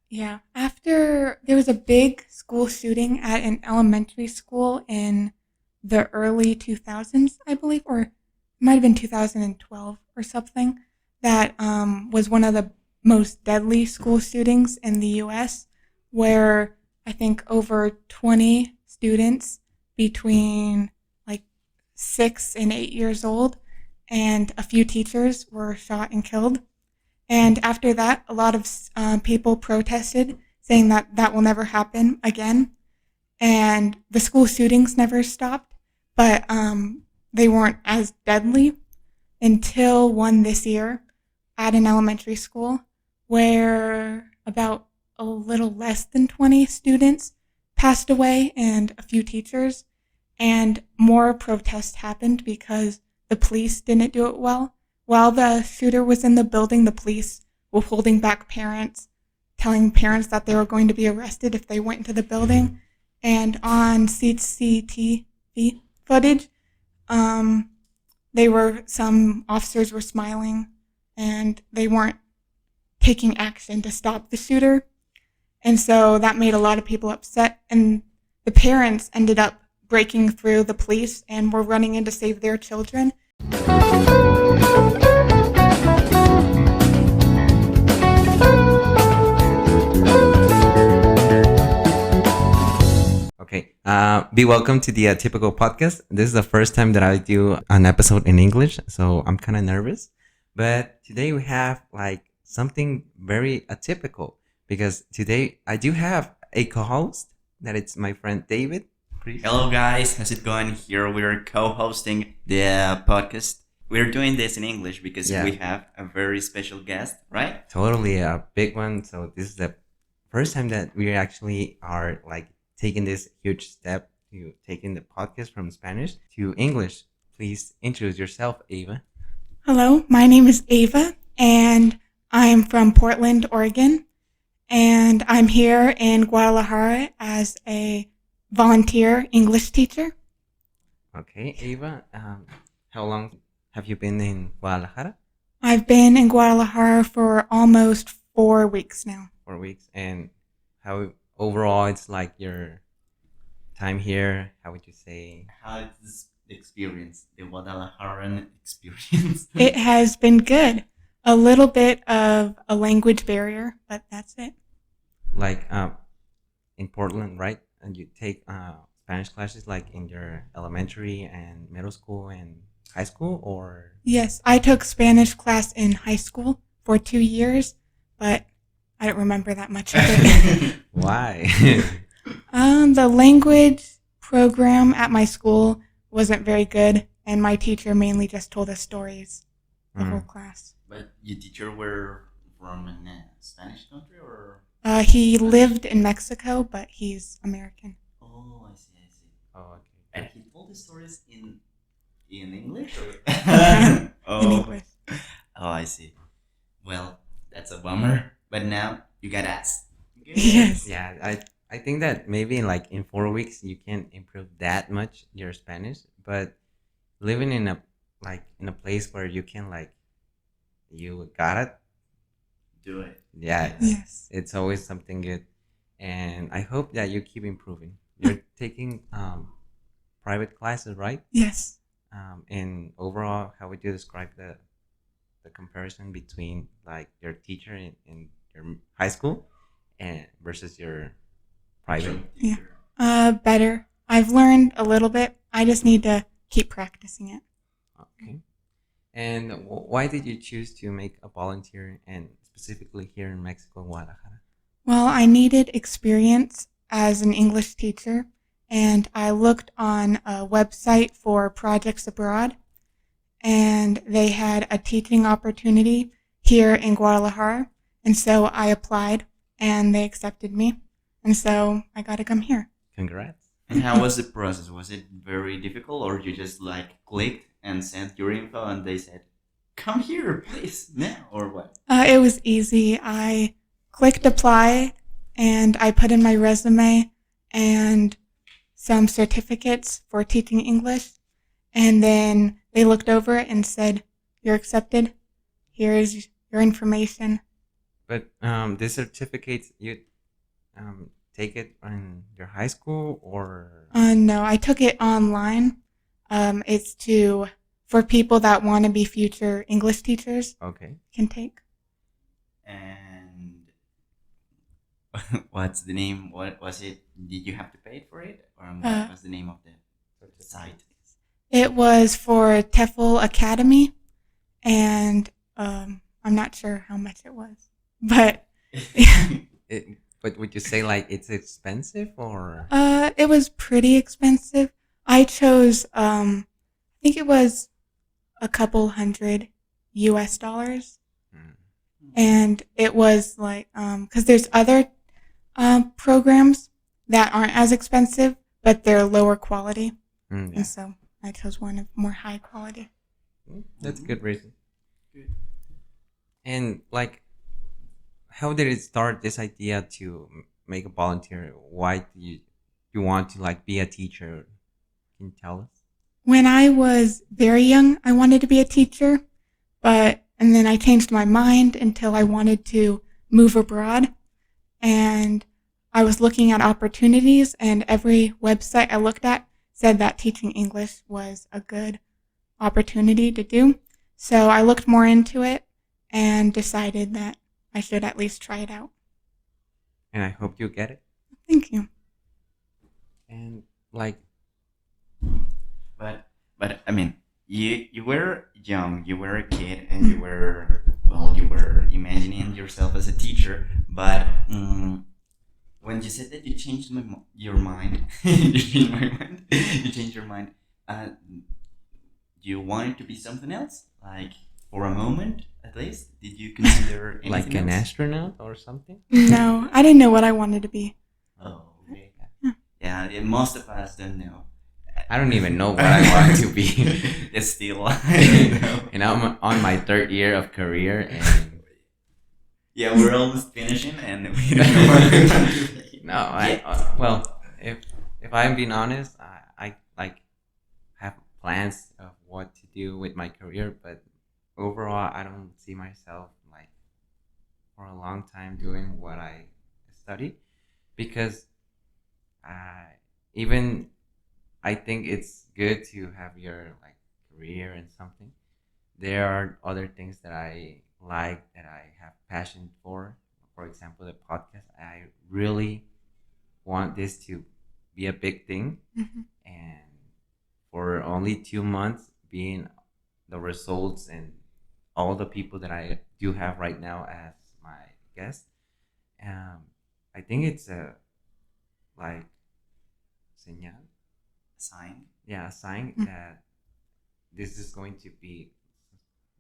Yeah. After there was a big school shooting at an elementary school in the early 2000s, I believe, or it might have been 2012 or something, that was one of the most deadly school shootings in the U.S., where I think over 20 students between like 6 and 8 years old and a few teachers were shot and killed. And after that, a lot of people protested, saying that that will never happen again. And the school shootings never stopped, but they weren't as deadly until one this year at an elementary school where about a little less than 20 students passed away and a few teachers. And more protests happened because the police didn't do it well. While the shooter was in the building, the police were holding back parents, telling parents that they were going to be arrested if they went into the building. And on CCTV footage, some officers were smiling and they weren't taking action to stop the shooter. And so that made a lot of people upset. And the parents ended up breaking through the police and were running in to save their children. Okay, be welcome to the Typical podcast. This is the first time that I do an episode in English, so I'm kind of nervous. But today we have like something very atypical because today I do have a co-host that it's my friend David. Please. Hello guys, how's it going? Here we're co-hosting the podcast. We're doing this in English because we have a very special guest, right? Totally a big one. So this is the first time that we actually are like taking this huge step to taking the podcast from Spanish to English. Please introduce yourself, Ava. Hello, my name is Ava, and I'm from Portland, Oregon, and I'm here in Guadalajara as a volunteer English teacher. Okay, Ava, how long have you been in Guadalajara? I've been in Guadalajara for almost 4 weeks now. 4 weeks. And how overall it's like your time here? How would you say? How is this experience, the Guadalajaran experience? It has been good. A little bit of a language barrier, but that's it. Like in Portland, right? And you take Spanish classes like in your elementary and middle school and high school, or? Yes, I took Spanish class in high school for 2 years, but I don't remember that much of it. Why? The language program at my school wasn't very good, and my teacher mainly just told us stories the whole class. But your teacher were from a Spanish country or? He lived in Mexico, but he's American. Oh, I see. Oh, okay. And he told the stories in English? Or? In English. Oh, I see. Well, that's a bummer. But now you got us. Yes. Yeah, I think that maybe like in 4 weeks you can't improve that much your Spanish, but living in a place where you can like you got it. Do it. Yeah. Yes. It's always something good, and I hope that you keep improving. You're taking private classes, right? Yes. And overall, how would you describe the comparison between like your teacher in your high school and versus your private? Yeah. Better. I've learned a little bit. I just need to keep practicing it. Okay. And why did you choose to make a volunteer and specifically here in Mexico, Guadalajara? Well, I needed experience as an English teacher, and I looked on a website for projects abroad, and they had a teaching opportunity here in Guadalajara, and so I applied, and they accepted me, and so I got to come here. Congrats. And how was the process? Was it very difficult, or you just like clicked and sent your info and they said, come here, please, now, or what? It was easy. I clicked apply, and I put in my resume and some certificates for teaching English, and then they looked over it and said, you're accepted. Here's your information. But this certificate, you take it in your high school or No, I took it online. It's for people that want to be future English teachers okay. can take. And what's the name? What was it? Did you have to pay for it, or what was the name of the site? It was for TEFL Academy, and I'm not sure how much it was, but But would you say like it's expensive or? it was pretty expensive. I chose, I think it was a couple hundred US dollars. And it was like, because there's other programs that aren't as expensive, but they're lower quality. Yeah. And so I chose one of more high quality. That's a good reason. Good. And like, how did it start? This idea to make a volunteer? Why do you want to like be a teacher? Can you tell us? When I was very young, I wanted to be a teacher, and then I changed my mind until I wanted to move abroad. And I was looking at opportunities, and every website I looked at said that teaching English was a good opportunity to do. So I looked more into it and decided that I should at least try it out. And I hope you get it. Thank you. And like, but I mean, you were young, you were a kid, and you were imagining yourself as a teacher. But when you said that you changed your mind, you changed your mind. You wanted to be something else, like for a moment at least. Did you consider anything like an else? astronaut or something? No, I didn't know what I wanted to be. Oh, okay. Yeah, most of us don't know. I don't even know what I want to be. It's still, And I'm on my third year of career, and yeah, we're almost finishing, and we don't know what we want to be. no, well, if I'm being honest, I like have plans of what to do with my career, but overall, I don't see myself like for a long time doing what I study, because even I think it's good to have your like career and something. There are other things that I like, that I have passion for. For example, the podcast. I really want this to be a big thing, and for only 2 months being the results and all the people that I do have right now as my guest, I think it's a like señal, Sign yeah, a sign that this is going to be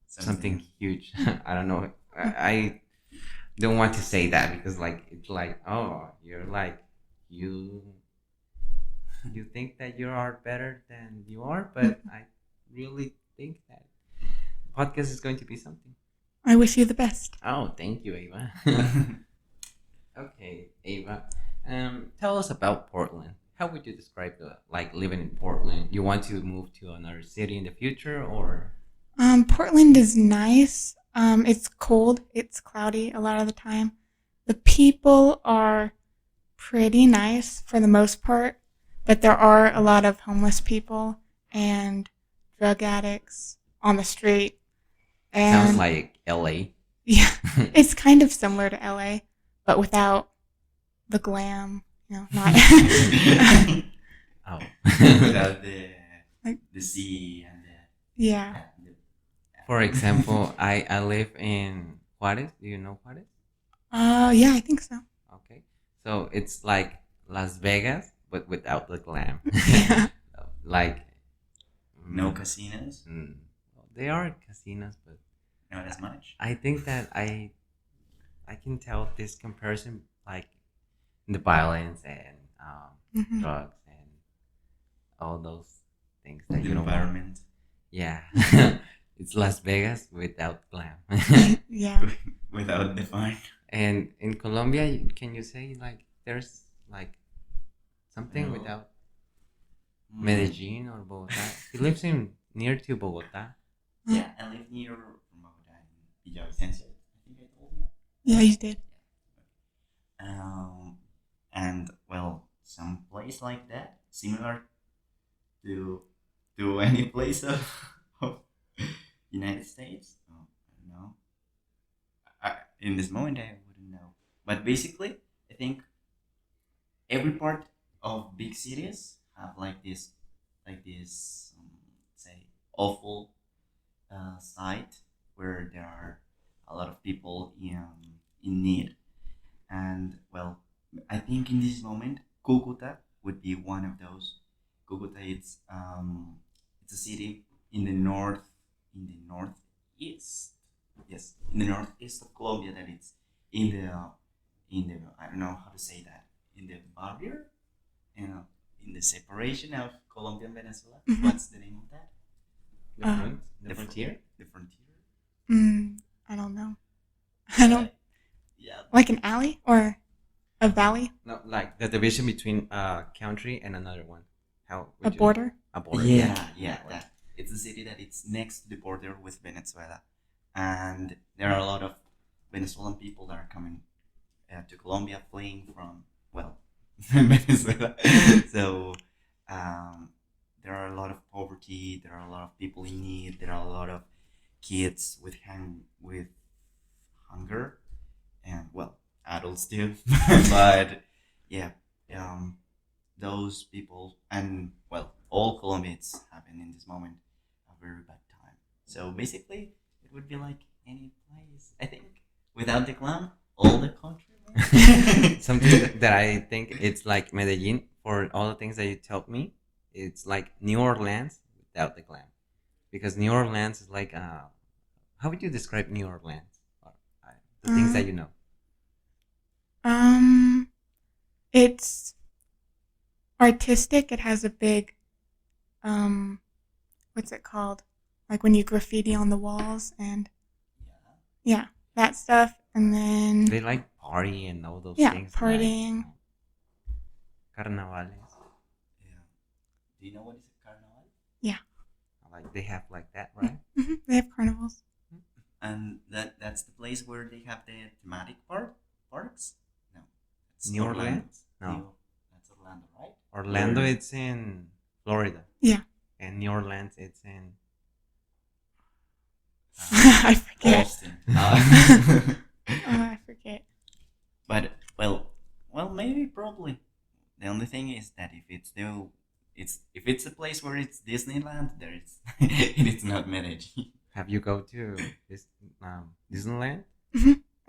something huge. I don't know. I don't want to say that, because like it's like, oh, you're like you think that you are better than you are, but I really think that podcast is going to be something. I wish you the best. Oh, thank you, Ava. Okay, Ava. Tell us about Portland. How would you describe like living in Portland? You want to move to another city in the future, or? Portland is nice. It's cold. It's cloudy a lot of the time. The people are pretty nice for the most part, but there are a lot of homeless people and drug addicts on the street. And Sounds like LA. yeah, it's kind of similar to LA, but without the glam. Not. Oh. without the sea and Yeah. For example, I live in Juarez. Do you know Juarez? Yeah, I think so. Okay. So it's like Las Vegas, but without the glam. Yeah. Like no casinos, well, they are casinos, but not as much. I think that I can tell this comparison like the violence and drugs and all those things that The you don't want. environment. Yeah. It's Las Vegas without glam. Yeah. Without the fine. And in Colombia, can you say like there's like something No. without Medellin or Bogota? He lives in near to Bogota. Yeah, I live near Bogota in Villavicencio. I think I told you. Yeah, you did. Um, and well, some place like that, similar to any place of United States. Oh, I don't know. In this moment, I wouldn't know. But basically, I think every part of big cities have like this, say, awful site where there are a lot of people in need. And well, I think in this moment, Cucuta would be one of those. Cucuta, it's a city in the northeast. Yes, in the northeast of Colombia. That it's in the I don't know how to say that, in the barrier, you know, in the separation of Colombia and Venezuela. Mhm. What's the name of that? The Uh, front, the frontier. The frontier. I don't know. I don't Yeah. like an alley or a valley, No, like the division between a country and another one. How a would you? border. A border. Yeah, that. It's a city that it's next to the border with Venezuela, and there are a lot of Venezuelan people that are coming to Colombia, fleeing from, well, Venezuela. So there are a lot of poverty. There are a lot of people in need. There are a lot of kids with hunger, and well, adults too. But yeah, um, those people, and well, all Colombians having in this moment a very bad time. So basically, it would be like any place, I think, without the glam, all the country. Something that I think it's like Medellin for all the things that you told me. It's like New Orleans without the glam, because New Orleans is like how would you describe New Orleans? Or, the things that you know. It's artistic. It has a big, what's it called? Like when you graffiti on the walls and yeah, that stuff. And then They like party and all those yeah, things. partying. Like, carnavales. Yeah. Do you know what is a carnival? Yeah, Like they have like that, right? they have carnivals. And that's the place where they have the thematic parks. No, it's New Orlando. Orleans? No. That's Orlando, right? Orlando, Or- it's in Florida. Yeah. And New Orleans, it's in I forget. Austin. I forget. But well, maybe probably. The only thing is that if it's a place where it's Disneyland, there is it's not Medellin. Have you go to this Disneyland?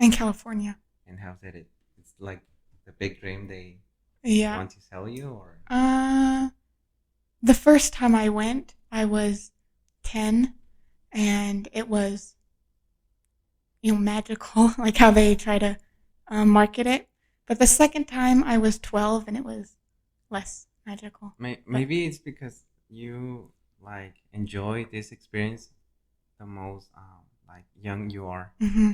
In California. And how's it? It's like the big dream they Yeah. want to sell you, or The first time I went, I was 10, and it was, magical, like how they try to market it. But the second time, I was 12, and it was less magical. maybe it's because you like enjoy this experience the most, like young you are. hmm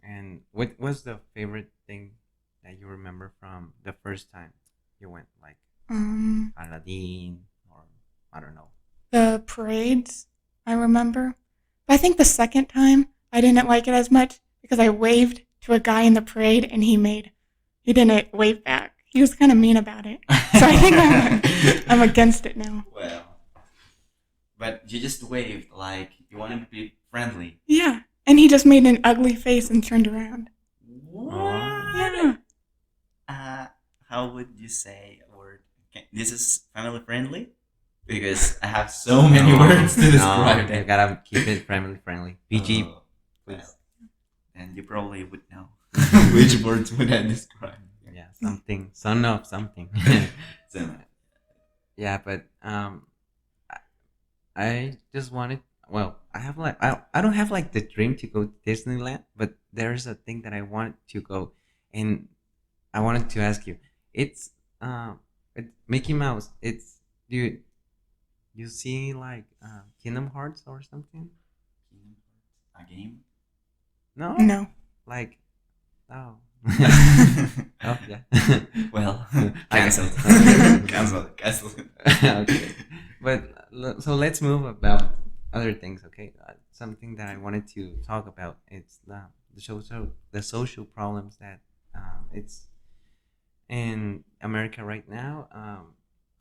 And what was the favorite thing that you remember from the first time you went, like Aladdin, or I don't know. The parades, I remember. But I think the second time, I didn't like it as much because I waved to a guy in the parade, and he didn't wave back. He was kind of mean about it. So I think I'm against it now. Well, but you just waved like you wanted to be friendly. Yeah. And he just made an ugly face and turned around. What? Yeah. How would you say a word? Okay, this is family friendly because I have so many words to describe You it. gotta keep it friendly. PG, Oh, please. well, and you probably would know which words would I describe. Yeah, something, son of something. So, Yeah, but I just wanted. Well, I have like I don't have like the dream to go to Disneyland, but there's a thing that I want to go, and I wanted to ask you. It's Mickey Mouse. It's you see like Kingdom Hearts or something? a game. No, No. like oh. Oh yeah. Well, I cancel. guess. Cancel. Okay, but so let's move about other things. Okay, something that I wanted to talk about. It's the social problems that it's in America right now.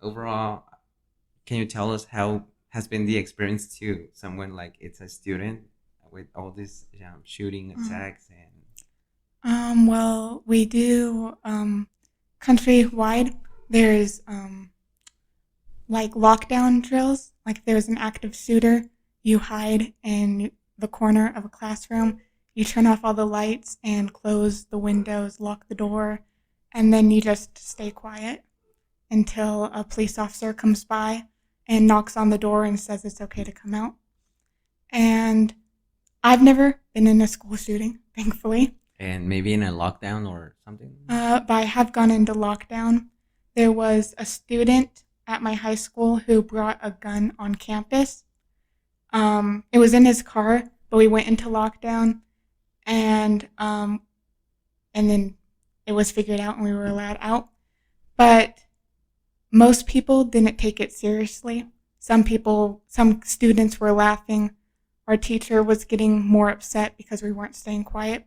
Overall, can you tell us how has been the experience to someone like it's a student with all these shooting attacks and Well, we do countrywide. There's like lockdown drills. Like if there's an active shooter, you hide in the corner of a classroom. You turn off all the lights and close the windows, lock the door, and then you just stay quiet until a police officer comes by and knocks on the door and says it's okay to come out. And I've never been in a school shooting, thankfully. and maybe in a lockdown or something? But I have gone into lockdown. There was a student at my high school who brought a gun on campus. It was in his car, but we went into lockdown, and then it was figured out and we were allowed out. But most people didn't take it seriously. Some students were laughing. Our teacher was getting more upset because we weren't staying quiet.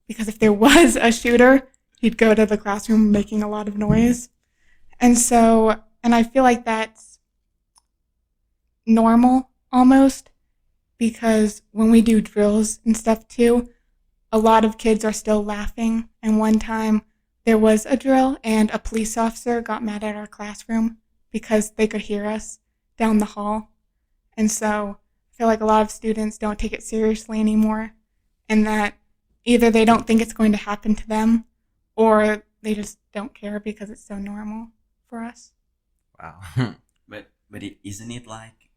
Because if there was a shooter, he'd go to the classroom making a lot of noise. And I feel like that's normal almost, because when we do drills and stuff too, a lot of kids are still laughing. And one time there was a drill and a police officer got mad at our classroom because they could hear us down the hall. And so I feel like a lot of students don't take it seriously anymore, and that either they don't think it's going to happen to them or they just don't care because it's so normal for us. Wow. But isn't it like,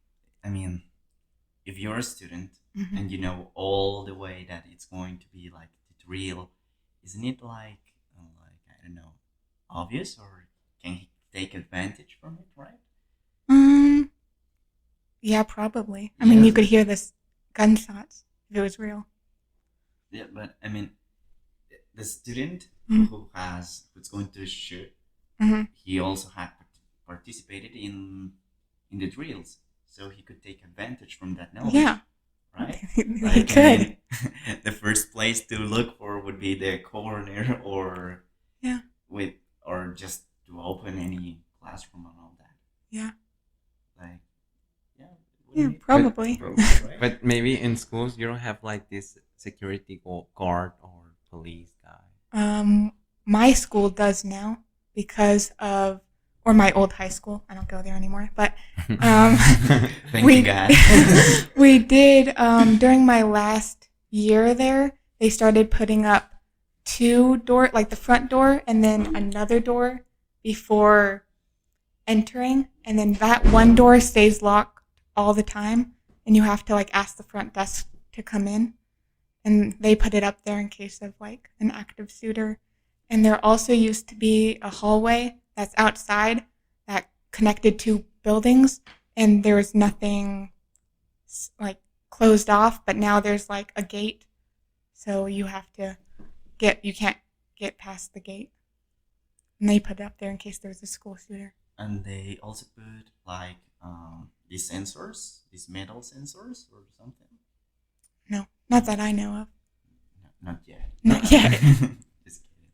I mean, if you're a student Mhm. and you know all the way that it's going to be like the drill, isn't it like I don't know, obvious, or can he take advantage from it, right? Yeah, probably. I mean, Yeah. you could hear this gunshots if it was real. Yeah, but I mean, the student Mhm. who's going to shoot, Mhm. he also had participated in the drills, so he could take advantage from that knowledge. Yeah. Right. He Like, could. I mean, the first place to look for would be the corner, or Yeah. or just to open any classroom and all that. Yeah. Like, yeah, Yeah, wouldn't it? probably. Right? But maybe in schools you don't have like this security guard or police guy. My school does now because of, or my old high school. I don't go there anymore, but Thank we you, God. we did during my last year there. They started putting up two door, like the front door, and then another door before entering, and then that one door stays locked all the time, and you have to like ask the front desk to come in, and they put it up there in case of like an active shooter. And there also used to be a hallway that's outside that connected two buildings, and there was nothing like closed off, but now there's like a gate, so you can't get past the gate, and they put it up there in case there's a school shooter. And they also put like these sensors, these metal sensors or something. No, not that I know of. No, not yet. Not yet. Just kidding.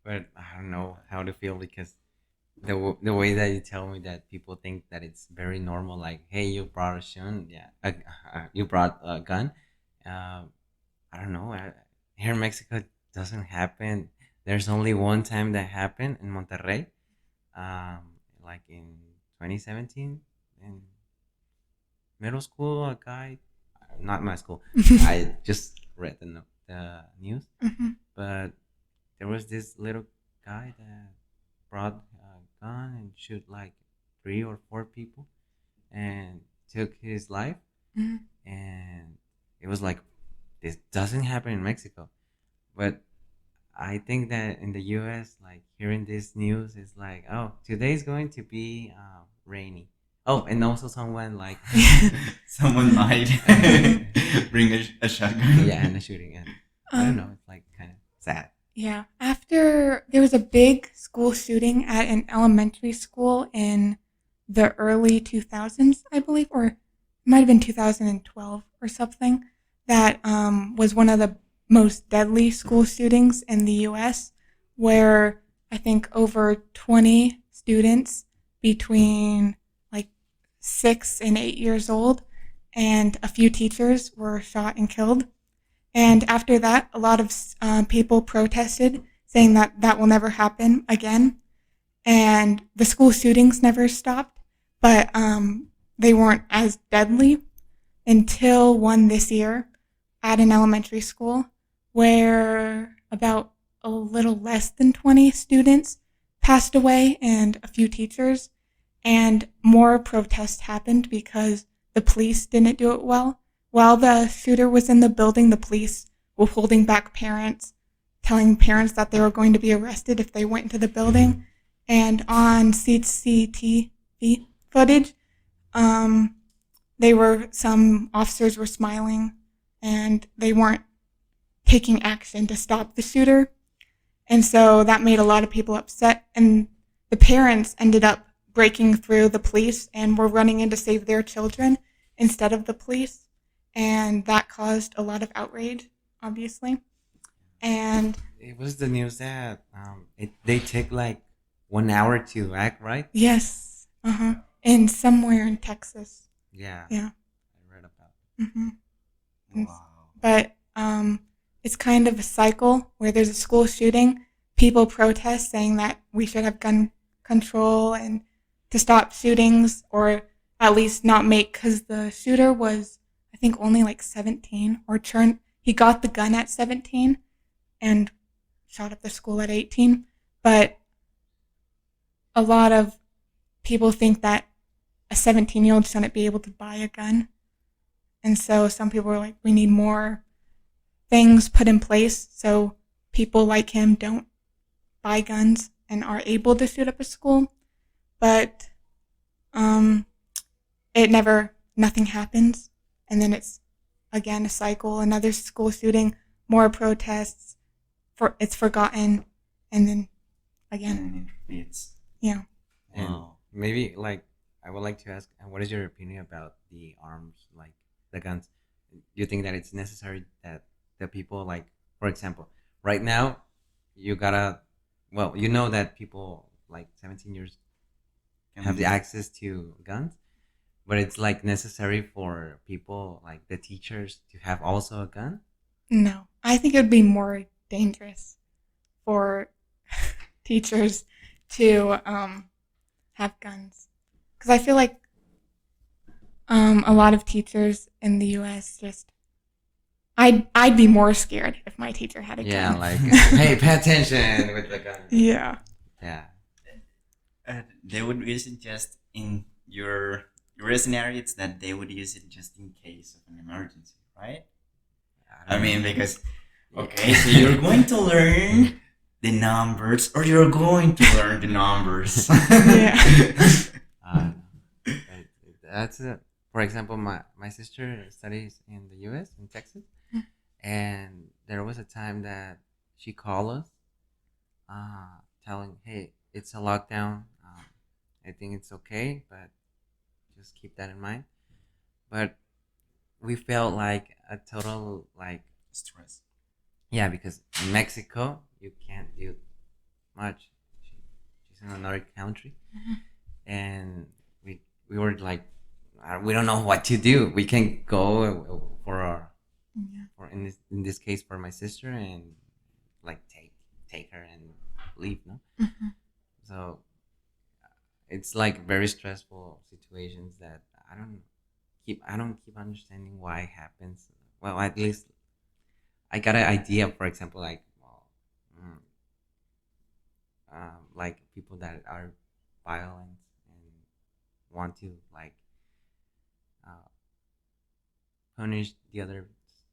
But I don't know how to feel because the way that you tell me that people think that it's very normal, like, hey, you brought a shun, yeah, you brought a gun. I don't know. Here in Mexico, it doesn't happen. There's only one time that happened in Monterrey, like in 2017 in middle school. A guy, not my school. I just read the news, Mhm. but there was this little guy that brought a gun and shoot like 3 or 4 people and took his life. Mhm. And it was like, this doesn't happen in Mexico. But I think that in the US, like hearing this news is like, oh, today's going to be rainy. Oh, and also someone like, Someone might bring a shotgun. yeah, and a shooting. And I don't know, it's like kind of sad. Yeah. After there was a big school shooting at an elementary school in the early 2000s, I believe, or it might have been 2012 or something, that was one of the most deadly school shootings in the U.S., where I think over 20 students between like 6 and 8 years old and a few teachers were shot and killed. And after that, a lot of people protested, saying that that will never happen again. And the school shootings never stopped, but they weren't as deadly until one this year at an elementary school where about a little less than 20 students passed away and a few teachers. And more protests happened because the police didn't do it well. While the shooter was in the building, the police were holding back parents, telling parents that they were going to be arrested if they went into the building. And on CCTV footage, some officers were smiling and they weren't taking action to stop the shooter. And so that made a lot of people upset. And the parents ended up breaking through the police and were running in to save their children instead of the police. And that caused a lot of outrage, obviously. And it was the news that they take like 1 hour to act, right? yes, and somewhere in Texas. Yeah. Yeah. I read about Wow. But it's kind of a cycle where there's a school shooting, people protest saying that we should have gun control and to stop shootings, or at least not make, because the shooter was, I think, only like 17, or he got the gun at 17 and shot up the school at 18. But a lot of people think that a 17-year-old shouldn't be able to buy a gun. And so some people are like, we need more things put in place so people like him don't buy guns and are able to shoot up a school. But nothing happens. And then it's, again, a cycle, another school shooting, more protests, it's forgotten, and then again. And it repeats. Yeah. And Wow. maybe like I would like to ask, what is your opinion about the arms, like the guns? Do you think that it's necessary that the people, like, for example, right now, you know that people like 17 years have the access to guns, but it's like necessary for people like the teachers to have also a gun? No, I think it would be more dangerous for teachers to have guns, because I feel like a lot of teachers in the U.S. just I'd be more scared if my teacher had a gun. Yeah, like, hey, pay attention with the gun. Yeah. Yeah. They would use it just in your scenario. It's that they would use it just in case of an emergency, right? I mean, because okay, so you're going to learn the numbers, or you're going to learn the numbers. Yeah. That's it. For example, my sister studies in the U.S. in Texas, and there was a time that she called us, telling, "Hey, it's a lockdown. I think it's okay, but just keep that in mind." But we felt like a total like Stress. yeah, because in Mexico you can't do much. She's in another country, and we were like, we don't know what to do. We can go for our, or in this case for my sister, and like take her and leave, no. So it's like very stressful situations that I don't keep understanding why it happens. Well, at least I got an idea. For example, like like people that are violent and want to like punish the others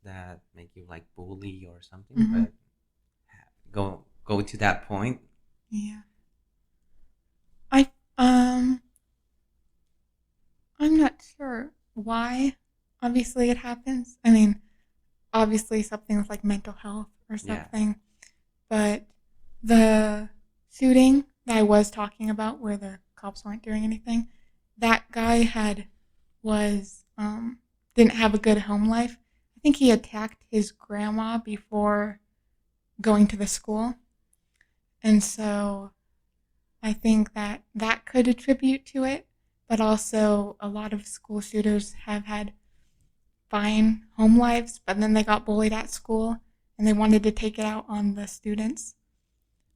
that make you like bully or something, but go to that point. Yeah. I'm not sure why. Obviously, it happens. I mean, obviously something with like mental health or something. But the shooting that I was talking about, where the cops weren't doing anything, that guy didn't have a good home life. I think he attacked his grandma before going to the school. And so I think that could attribute to it. But also a lot of school shooters have had fine home lives, but then they got bullied at school and they wanted to take it out on the students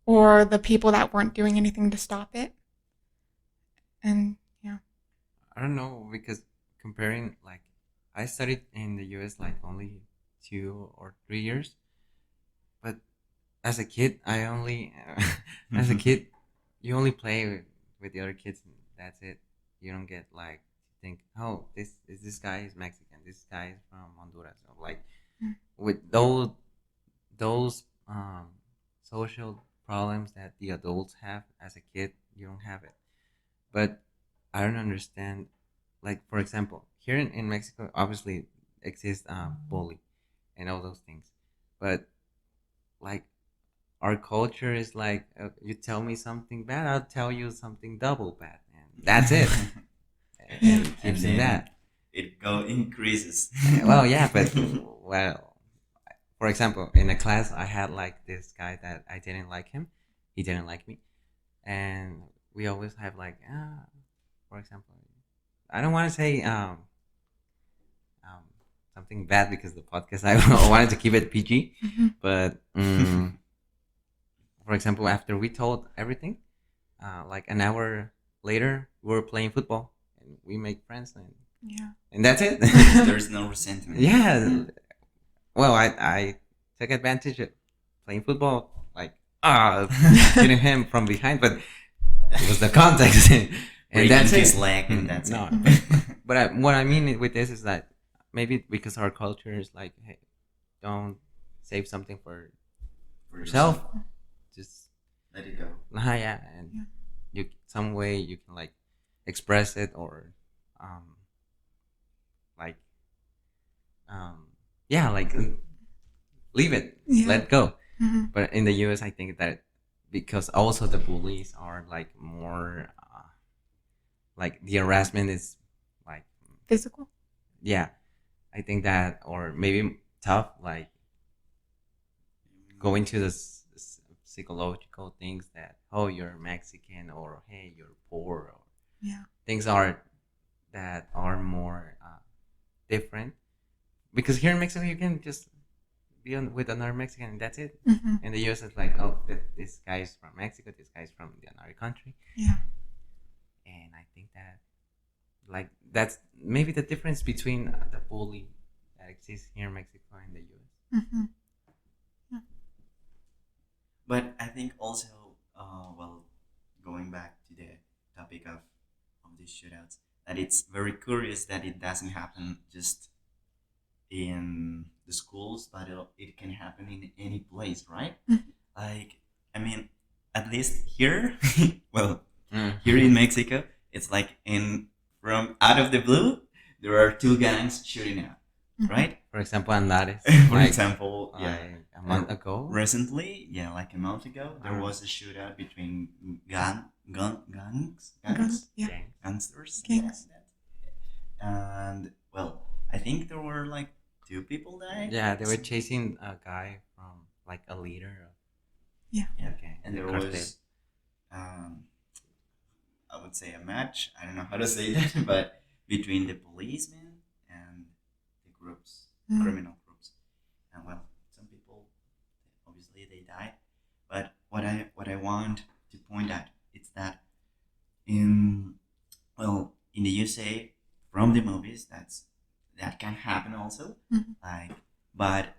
or the people that weren't doing anything to stop it. And yeah. I don't know, because comparing, like, I studied in the US like only 2 or 3 years, but as a kid, as a kid, you only play with the other kids, and that's it. You don't get like think, oh, this guy is Mexican, this guy is from Honduras, or like with those social problems that the adults have as a kid, you don't have it. But I don't understand, like, for example, here in Mexico, obviously exists bully and all those things, but like our culture is like, you tell me something bad, I'll tell you something double bad, and that's it. And it keeps in that. It increases. Well, yeah, but well, for example, in a class, I had like this guy that I didn't like him. He didn't like me, and we always have like, for example, I don't want to say something bad because the podcast, I wanted to keep it PG, but for example, after we told everything, like an hour later, we were playing football and we make friends, and that's it. There's no resentment. Yeah. Well, I took advantage of playing football, like hitting him from behind, but it was the context, and that's his it. leg, and that's No, it. but what I mean with this is that maybe because our culture is like, hey, don't save something for yourself, just let it go. yeah, and you some way you can like express it, or like yeah, like leave it, let go. But in the US, I think that because also the bullies are like more like the harassment is like Physical? Yeah, I think that, or maybe tough, like going to the psychological things that, oh, you're Mexican, or hey, you're poor, or things are that are more different, because here in Mexico you can just be with another Mexican and that's it. In the US it's like, oh, this guy is from Mexico, this guy is from another country. And I think that like that's maybe the difference between the bully that exists here in Mexico and the US. But I think also, going back to the topic of these shootouts, that it's very curious that it doesn't happen just in the schools, but it can happen in any place, right? Like, I mean, at least here, here in Mexico, it's like from out of the blue, there are two gangs shooting out, right? For example, Andares. For example, a month ago. Recently, like a month ago, there was a shootout between gangsters. Gangs. And I think there were like 2 people died. Yeah, they were chasing a guy from like a leader of Okay. And there was I would say a match. I don't know how to say that, but between the policemen and the groups, criminal groups. And some people obviously they died. But what I want to point out is that in the USA, from the movies, that can happen also. Like, but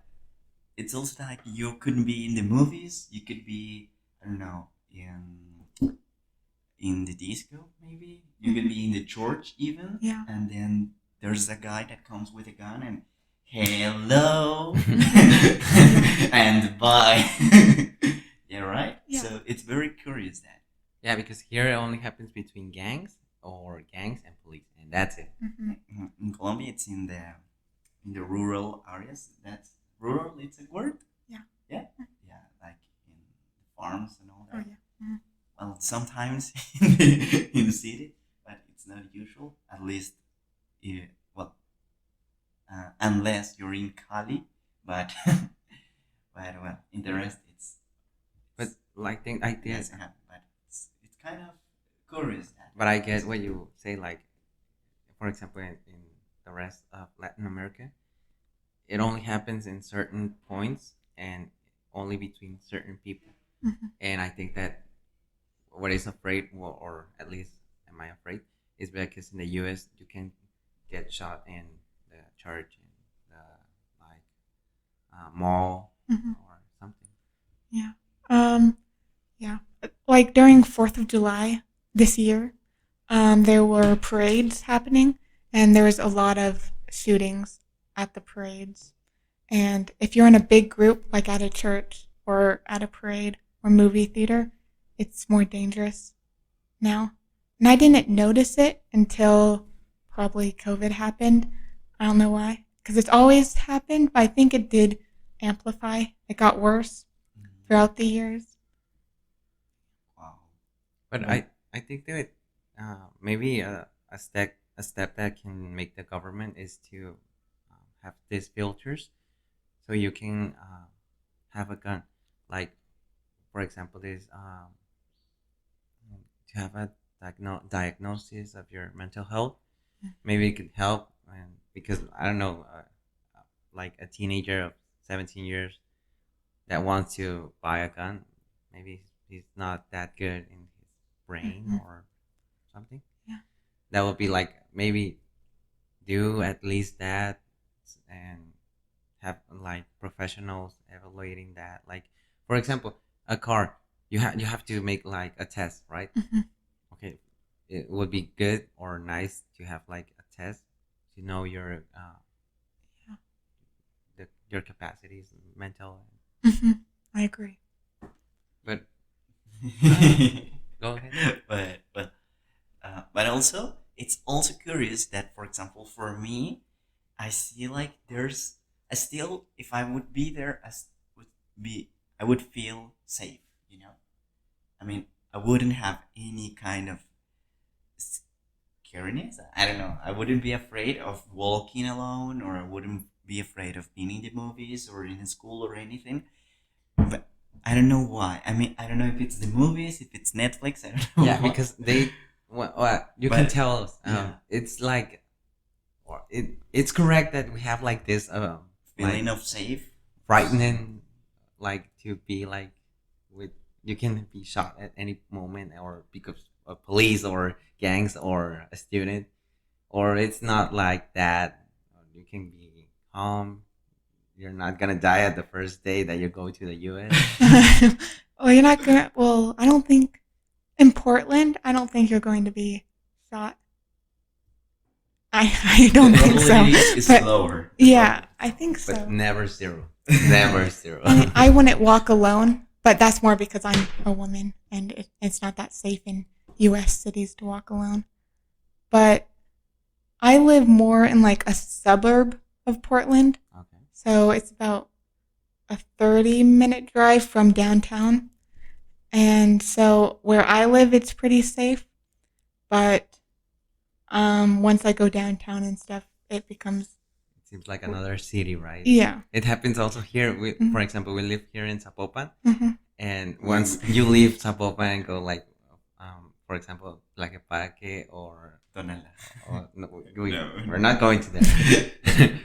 it's also like you couldn't be in the movies. You could be, I don't know, in the disco, maybe. You could be in the church even. And then there's a guy that comes with a gun and hello and bye. Yeah, right? So it's very curious that. Yeah, because here it only happens between gangs and police, and that's it. In Colombia, it's in the rural areas. That's rural. It's a word. Yeah, like in farms and all that. Well, sometimes in the city, but it's not usual. At least, unless you're in Cali. But but well, in the rest, But like think I did, doesn't happen. But it's kind of curious that. but I get what you say. Like for example, in the rest of Latin America, it only happens in certain points and only between certain people. Mhm. And I think that what is afraid, well, or at least am I afraid, is because in the U.S. you can get shot in the church, in the like mall Mhm. or something. Yeah. Yeah. Like during 4th of July this year, there were parades happening, and there was a lot of shootings at the parades. And if you're in a big group, like at a church or at a parade or movie theater, it's more dangerous now. And I didn't notice it until probably COVID happened. I don't know why. Because it's always happened, but I think it did amplify. It got worse throughout the years. Wow. But Right. I think that maybe a step that can make the government is to have these filters, so you can have a gun. Like for example, this to have a diagnosis of your mental health. Maybe it could help, and because I don't know, like a teenager of 17 years that wants to buy a gun, maybe he's not that good in his brain Mhm. or something. Yeah. That would be like maybe do at least that and have like professionals evaluating that. Like for example, a car, you have to make like a test, right? Mhm. Okay, it would be good or nice to have like a test to know your Yeah. your capacities, mental. Mhm. I agree. But go ahead. But also it's also curious that, for example, for me, I see like there's I still, if I would be there, would be I would feel safe. You know, I mean, I wouldn't have any kind of scariness. I don't know. I wouldn't be afraid of walking alone, or I wouldn't be afraid of being in the movies or in school or anything. But I don't know why. I mean, I don't know if it's the movies, if it's Netflix. I don't know Yeah, why. because they you can But tell us. yeah, It's like or it's correct that we have like this like feeling of safe. frightening, like to be like with you can be shot at any moment or because of police or gangs or a student, or it's not like that. You can be calm. You're not gonna die at the first day that you go to the US. Well, you're not gonna. Well, I don't think in Portland. I don't think you're going to be shot. I don't The think so. probability is But lower. yeah, I think But so. never zero. Never zero. I mean, I wouldn't walk alone, but that's more because I'm a woman and it's not that safe in U.S. cities to walk alone. But I live more in like a suburb of Portland, Okay. so it's about a 30-minute drive from downtown. And so where I live, it's pretty safe. But once I go downtown and stuff, it becomes, It seems like another city, right? yeah. It happens also here. Mhm. For example, we live here in Zapopan, Hmm. and once you leave Zapopan and go like, for example, like a parque Tonela. or no, No. we're not going to there.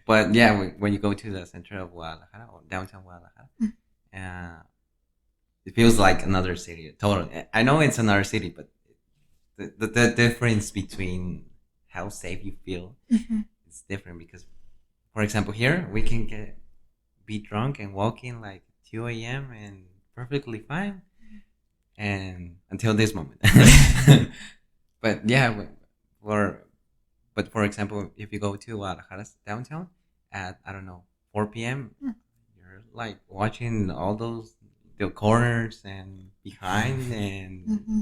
But yeah, when you go to the center of Guadalajara or downtown Guadalajara, uh, it feels like another city. Totally. I know it's another city, but the difference between how safe you feel Hmm. is different because, for example, here we can be drunk and walk in like 2 a.m. and perfectly fine, and until this moment. But yeah, for but for example, if you go to Guadalajara's downtown at I don't know 4 p.m., you're like watching all those the corners and behind and Hmm.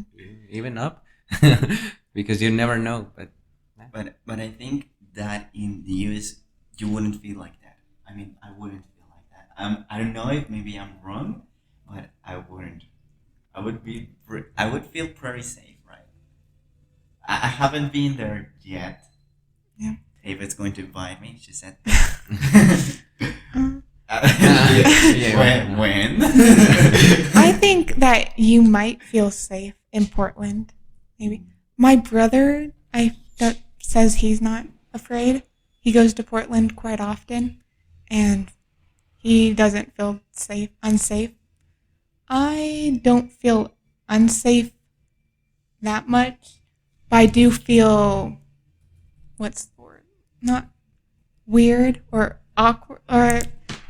even up because you never know. But yeah. But I think that in the US you wouldn't feel like that. I mean, I wouldn't feel like that. I don't know if maybe I'm wrong, but I wouldn't. I would feel pretty safe, right? I haven't been there yet. Yeah. Ava's going to invite me, she said. Um, When? I think that you might feel safe in Portland. Maybe my brother, that says he's not afraid. He goes to Portland quite often, and he doesn't feel unsafe. I don't feel unsafe that much, but I do feel, what's the word? Not weird or awkward, or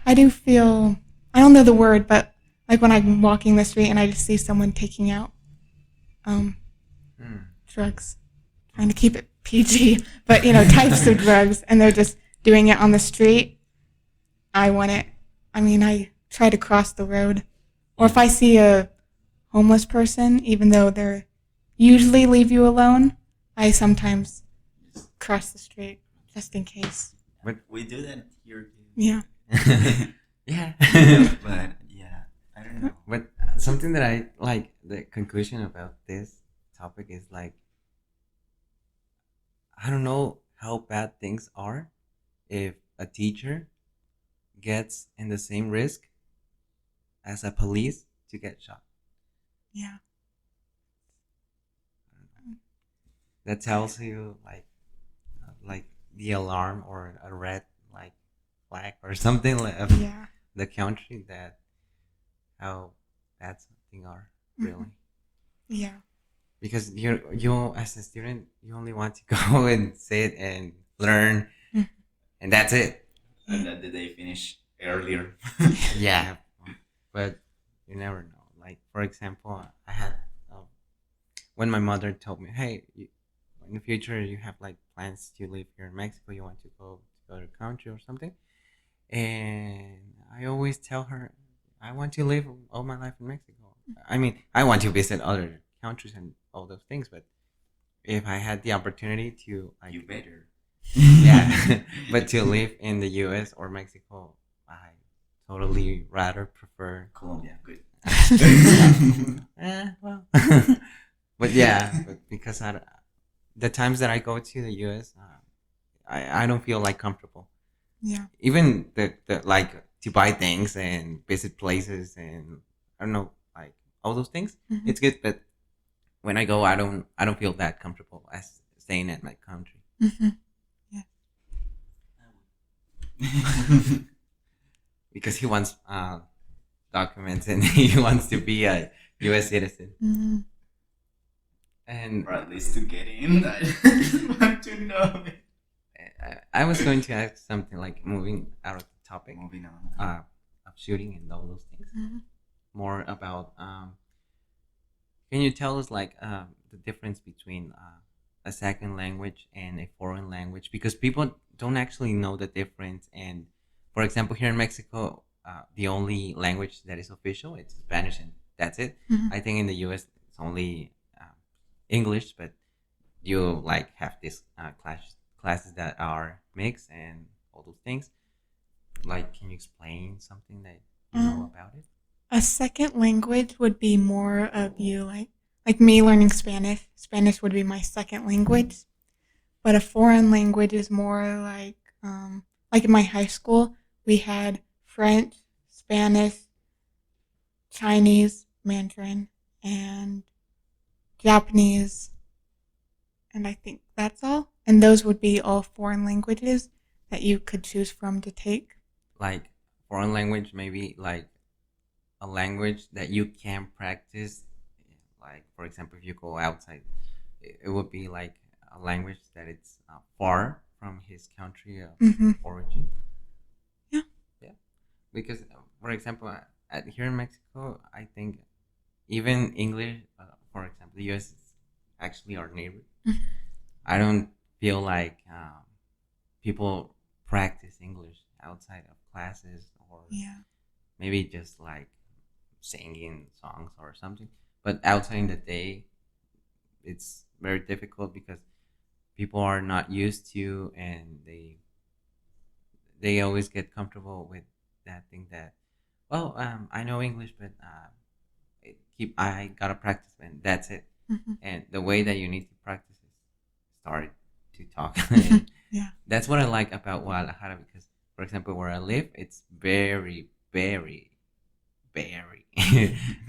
I do feel, I don't know the word, but like when I'm walking the street and I just see someone taking out drugs, trying to keep it PG, but types of drugs, and they're just doing it on the street. I try to cross the road. Or if I see a homeless person, even though they're usually leave you alone, I sometimes cross the street just in case. But We do that here too. Yeah. yeah. But yeah, I don't know. But something that I like, the conclusion about this topic is like, I don't know how bad things are if a teacher gets in the same risk as a police to get shot. Yeah. That tells you like the alarm or a red like flag or something like of Yeah. the country, that how bad something are really. Yeah. Because you as a student, you only want to go and sit and learn, Mhm. and that's it. And that the day finish earlier. Yeah, but you never know. Like for example, I had when my mother told me, "Hey, in the future you have like plans to live here in Mexico. You want to go to other country or something," and I always tell her, "I want to live all my life in Mexico. I mean, I want to visit other countries and all those things, but if I had the opportunity to, like, You better. yeah, but to live in the U.S. or Mexico, I totally rather prefer." Colombia, good. Well, but yeah, but because the times that I go to the U.S., I don't feel like comfortable. Yeah. Even the like to buy things and visit places and I don't know, like all those things. Mhm. It's good, but when I go, I don't feel that comfortable as staying at my country. Mhm. Because he wants documents and he wants to be a U.S. citizen. Mhm. And Or at least to get in. I just want to know. I was going to ask something like moving out of the topic Moving on. of shooting and all those things. Mhm. More about can you tell us like the difference between a second language and a foreign language, because people don't actually know the difference. And for example, here in Mexico, the only language that is official it's Spanish, and that's it. Mhm. I think in the US it's only English, but you like have these classes that are mixed and all those things. Like, can you explain something that you know about it? A second language would be more of you like me learning Spanish. Spanish would be my second language, but a foreign language is more like in my high school we had French, Spanish, Chinese, Mandarin, and Japanese, and I think that's all. And those would be all foreign languages that you could choose from to take. Like foreign language, maybe like a language that you can practice. Like for example, if you go outside, it would be like a language that it's far from his country of Mhm. origin. Yeah. Yeah, because for example, here in Mexico, I think even English, for example, the U.S. is actually our neighbor. Mhm. I don't feel like people practice English outside of classes, or Yeah. maybe just like singing songs or something. But outside in the day, it's very difficult because people are not used to, and they always get comfortable with that thing that, well, I know English, but I gotta practice, and that's it. Mhm. And the way that you need to practice is start to talk. And Yeah. that's what I like about Guadalajara because, for example, where I live, it's very, very, very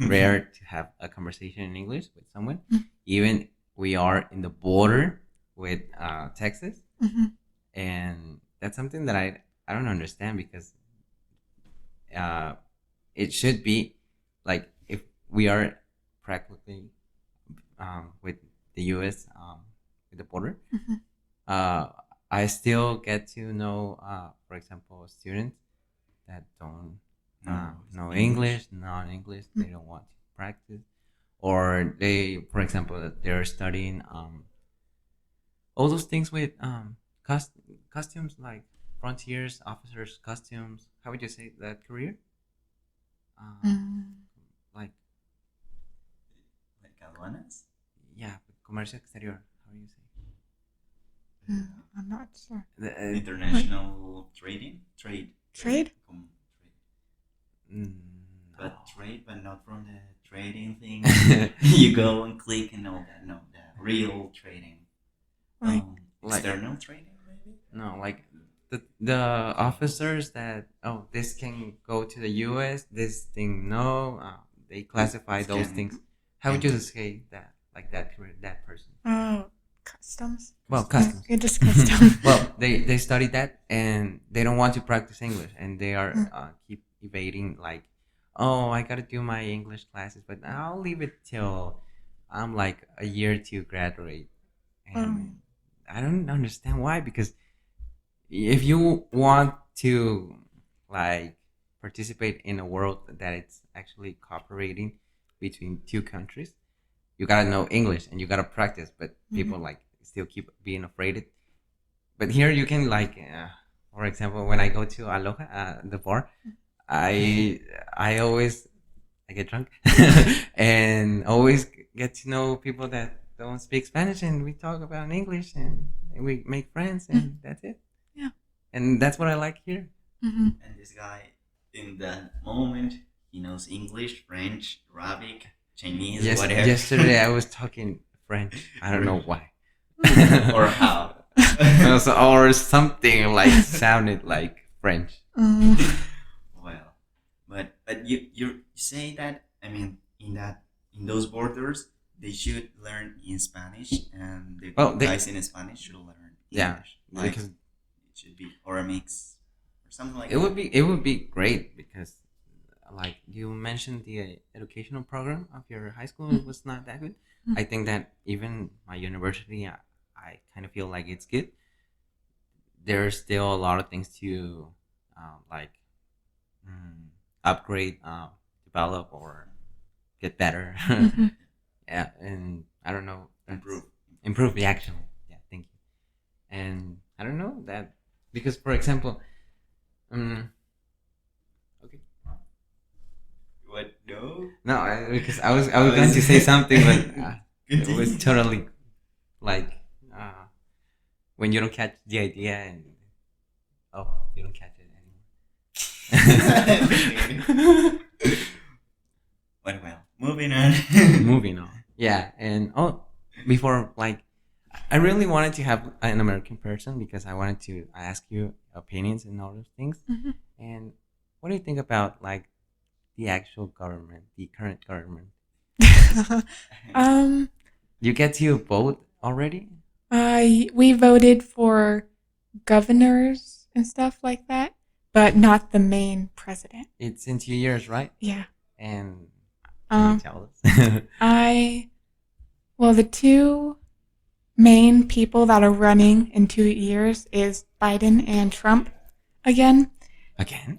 rare to have a conversation in English with someone. Mm. Even we are in the border with Texas, Mhm. and that's something that I don't understand because it should be like if we are practically with the U.S. With the border. Mhm. I still get to know, for example, students that don't know English, non-English. They don't want to practice, or they, for example, that they're studying all those things with costumes like frontiers, officers, costumes. How would you say that career? Mm. Like aduanas? yeah, comercio exterior. How do you say? I'm not sure. International trade. Trade? Mm, But no. trade, but not from the trading thing. You go and click and all that. No, the real trading. Like, Like- External trading, maybe? No, like the officers that this can go to the U.S. This thing no. They classify those Scan. things. How would you say that? Like that career, that person. customs. Well, customs. Yeah, just customs. Well, they study that and they don't want to practice English and they are keep evading like, oh, I gotta do my English classes, but I'll leave it till I'm like a year to graduate. And I don't understand why because if you want to like participate in a world that it's actually cooperating between two countries, you gotta know English and you gotta practice. But people like still keep being afraid. But here you can like, for example, when I go to Aloha, the bar, I always I get drunk and always get to know people that don't speak Spanish and we talk about English and we make friends and that's it. Yeah. And that's what I like here. Mhm. And this guy, in that moment, he knows English, French, Arabic, Chinese, whatever. Yesterday I was talking French. I don't know why. Or how. Or something like sounded like French. Well, but you say that, I mean, in those borders they should learn in Spanish and the guys in Spanish should learn English. Like because it should be or a mix or something like it would be great because like you mentioned the educational program of your high school was not that good. I think that even my university, I kind of feel like it's good. There's still a lot of things to like upgrade, develop, or get better. Yeah, and I don't know. Improve the action. Yeah, thank you. And I don't know that because, for example, okay. What? No. No, because I was going to say something, but it was totally like when you don't catch the idea and you don't catch it anymore. Well, moving on. Moving on. Yeah, and before like, I really wanted to have an American person because I wanted to ask you opinions and all those things. And what do you think about like the actual government, the current government? You get to vote already? We voted for governors and stuff like that, but not the main president. It's in 2 years, right? Yeah. And can you tell us? The two main people that are running in 2 years is Biden and Trump again. Again?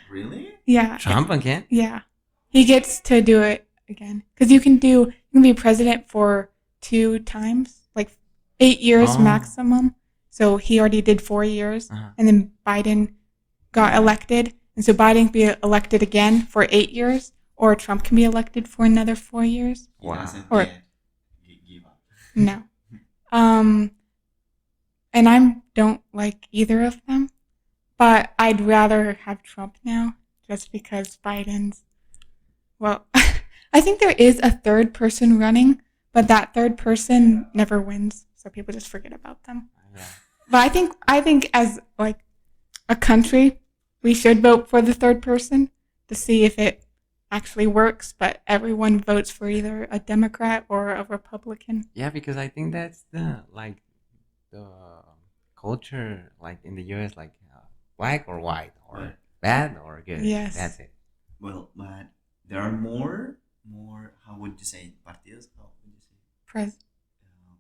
Really? Yeah. Trump again? Yeah. He gets to do it again. Because you can be president for 2 times, like 8 years maximum. So he already did 4 years. And then Biden got elected. And so Biden can be elected again for 8 years. Or Trump can be elected for another 4 years. Wow. Or Give up. no. And I don't like either of them. But I'd rather have Trump now. Just because Biden's... Well, I think there is a third person running. But that third person never wins. So people just forget about them. Yeah. But I think as like a country, we should vote for the third person to see if it actually works. But everyone votes for either a Democrat or a Republican. Yeah, because I think that's the the culture like in the US, like black or white or Right. bad or good. Yes. That's it. Well, but there are more. How would you say partidos? How would you say? Uh,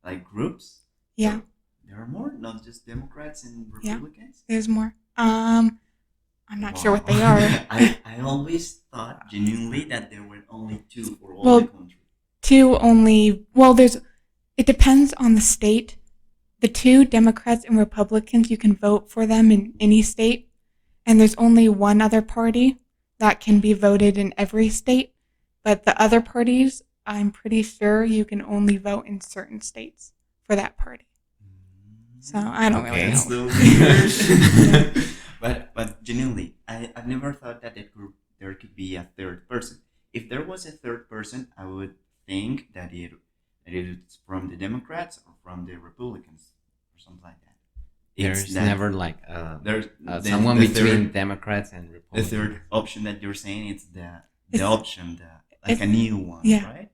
like groups? Yeah, So there are more, not just Democrats and Yeah. Republicans. there's more. I'm not sure what they are. I always thought genuinely that there were only two for all Well, the country. Two only. Well, it depends on the state. The two Democrats and Republicans, you can vote for them in any state, and there's only one other party that can be voted in every state. But the other parties, I'm pretty sure you can only vote in certain states for that party. So I don't Okay. really That's know. so weird. But genuinely, I've never thought that there could be a third person. If there was a third person, I would think that it's from the Democrats or from the Republicans or something like that. There's that- never like there's someone the between third, Democrats and the Republicans. third option that you're saying. It's the It's- option like a new one, yeah. right?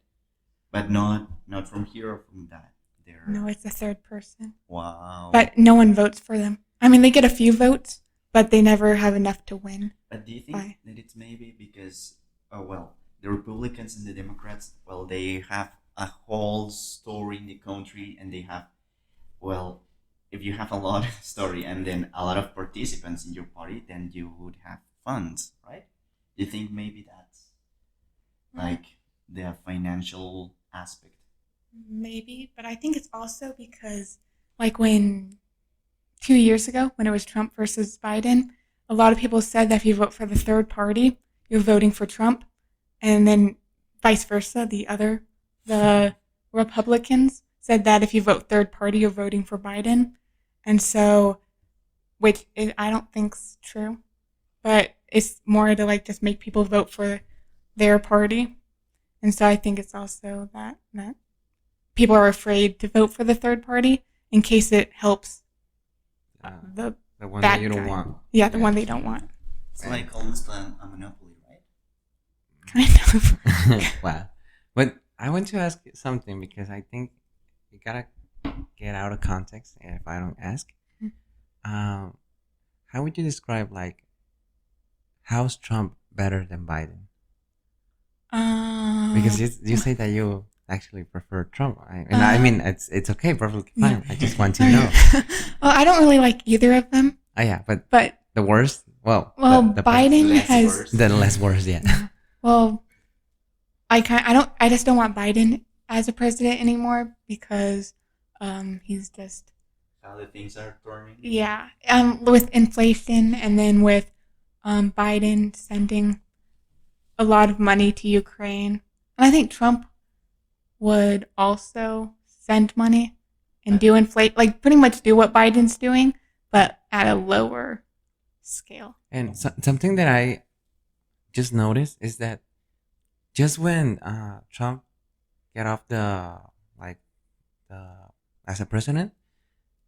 But not from here or from that. They're No, it's a third person. wow. But no one votes for them. I mean, they get a few votes, but they never have enough to win. But do you think Why? that it's maybe because, the Republicans and the Democrats, they have a whole story in the country, and they have, if you have a lot of story and then a lot of participants in your party, then you would have funds, right? Do you think maybe that's like the financial aspect? Maybe, but I think it's also because, like, when 2 years ago, when it was Trump versus Biden, a lot of people said that if you vote for the third party, you're voting for Trump, and then vice versa. The Republicans said that if you vote third party, you're voting for Biden, and so, I don't think's true, but it's more to like just make people vote for their party, and so I think it's also that people are afraid to vote for the third party in case it helps the the one bad that you don't guy. want. Yeah, the one they don't want. It's like almost a monopoly, right? Kind of. Wow. But I want to ask you something because I think you gotta get out of context if I don't ask. How would you describe like how's Trump better than Biden? Because you say that you actually prefer Trump, I mean it's okay, perfectly fine. I just want to know. Well, I don't really like either of them, Oh yeah, but but the worst. Well, the Biden less has. worse. the less worst. Yeah. Well, I just don't want Biden as a president anymore because he's just How the things are turning. yeah with inflation and then with Biden sending a lot of money to Ukraine, and I think Trump would also send money and do like pretty much do what Biden's doing, but at a lower scale. And something that I just noticed is that just when Trump get off the as a president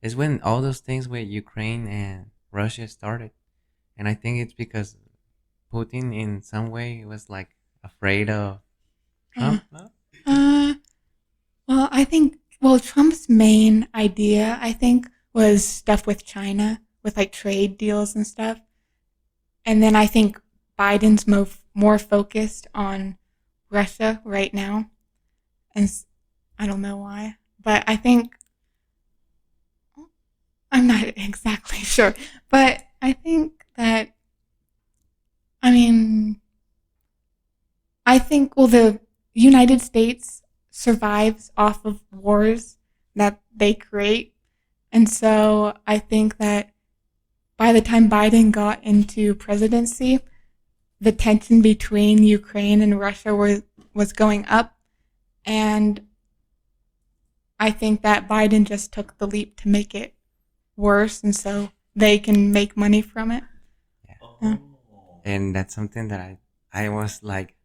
is when all those things with Ukraine and Russia started, and I think it's because Putin in some way was like afraid of Trump. No? Well, I think Trump's main idea, I think, was stuff with China, with like trade deals and stuff. And then I think Biden's more focused on Russia right now. And I don't know why, but I think, I'm not exactly sure, but I think that, the United States survives off of wars that they create. And so I think that by the time Biden got into presidency, the tension between Ukraine and Russia was going up. And I think that Biden just took the leap to make it worse. And so they can make money from it. Oh. And that's something that I was like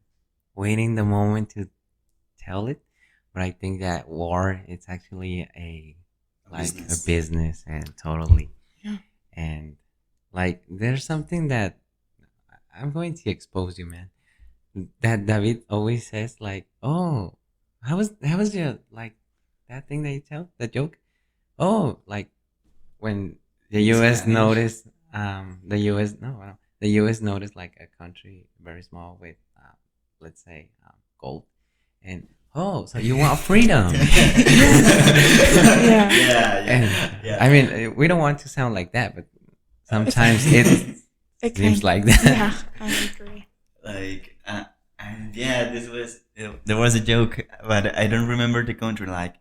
waiting the moment to tell it, but I think that war it's actually a like business. a business, and totally. Yeah. And like there's something that I'm going to expose you, man. That David always says like, "Oh, how was your like that thing that you tell the joke? Oh, like when the In U.S. Spanish. noticed the U.S. no, well, the U.S. noticed like a country very small with let's say gold, and oh, so you want freedom? Yeah. And I mean, we don't want to sound like that, but sometimes it It seems kind like that. Yeah, I agree. Like, and yeah, there was a joke, but I don't remember the country. Like,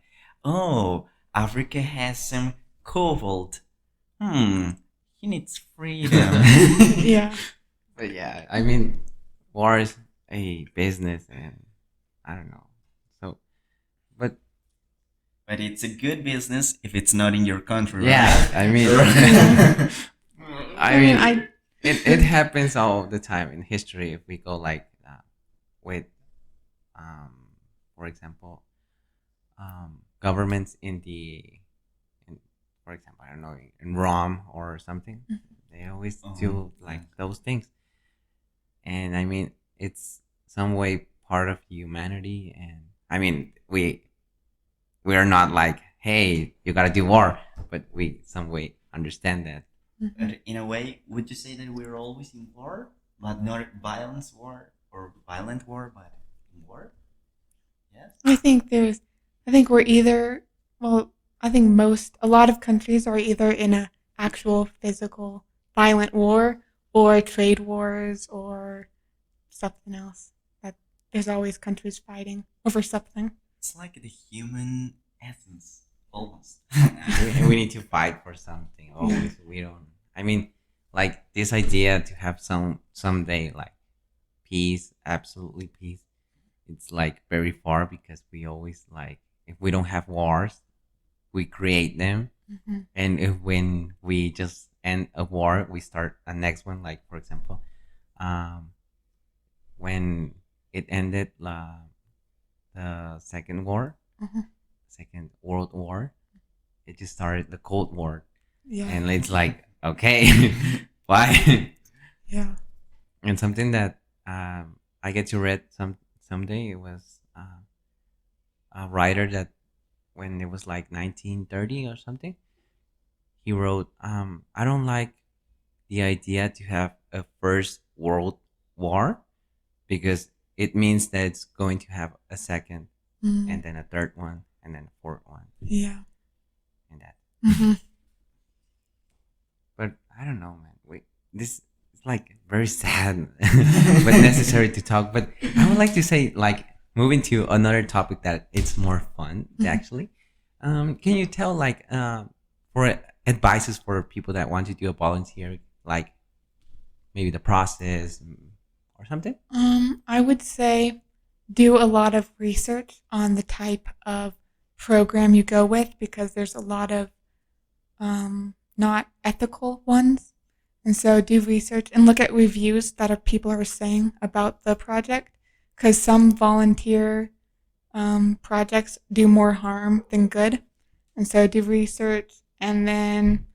oh, Africa has some cobalt. He needs freedom. Yeah. But yeah, I mean, war is a business, and I don't know. So, but But it's a good business if it's not in your country, yeah, right? I mean, Right. I mean, it happens all the time in history. If we go like with, um, for example, governments for example, I don't know, in Rome or something, they always do like those things. And I mean, it's some way part of humanity. And I mean, we are not like, hey, you gotta do war, but we some way understand that. But in a way, would you say that we're always in war, but not violence war or violent war, but in war? Yes. I think we're either, well, I think a lot of countries are either in a actual physical violent war or trade wars or something else. That there's always countries fighting over something. It's like the human essence, almost. We need to fight for something always. We don't. I mean, like this idea to have someday like peace, absolutely peace. It's like very far because we always like if we don't have wars, we create them, and if when we just end a war, we start a next one. Like for example, when it ended the second war, Second World War, it just started the Cold War, Yeah. and it's like okay, why? Yeah. And something that I get to read someday, it was a writer that when it was like 1930 or something, he wrote, I don't like the idea to have a first world war because it means that it's going to have a second and then a third one and then a fourth one Yeah. and that. Mm-hmm. But I don't know, man. This is like very sad, but necessary to talk. But I would like to say, like, moving to another topic that it's more fun actually. Can you tell like for advices for people that want to do a volunteer, like maybe the process or something? I would say do a lot of research on the type of program you go with because there's a lot of not ethical ones. And so do research and look at reviews that people are saying about the project because some volunteer projects do more harm than good. And so do research and then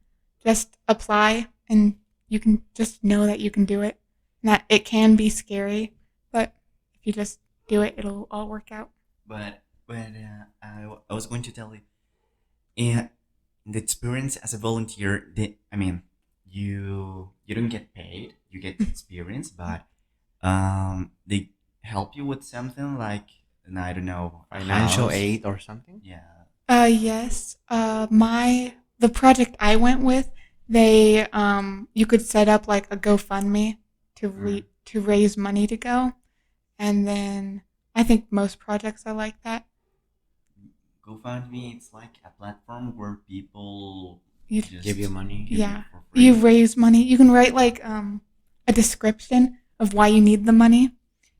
just apply and you can just know that you can do it. And that it can be scary, but if you just do it, it'll all work out. But I was going to tell you, in the experience as a volunteer, I mean, you don't get paid, you get experience, but they help you with something like, and I don't know, a Financial house. aid or something? Yeah. Yes. The project I went with, they you could set up like a GoFundMe to raise money to go, and then I think most projects are like that. GoFundMe, it's like a platform where people You just Give you money? give Yeah. it for free. You raise money. You can write like a description of why you need the money,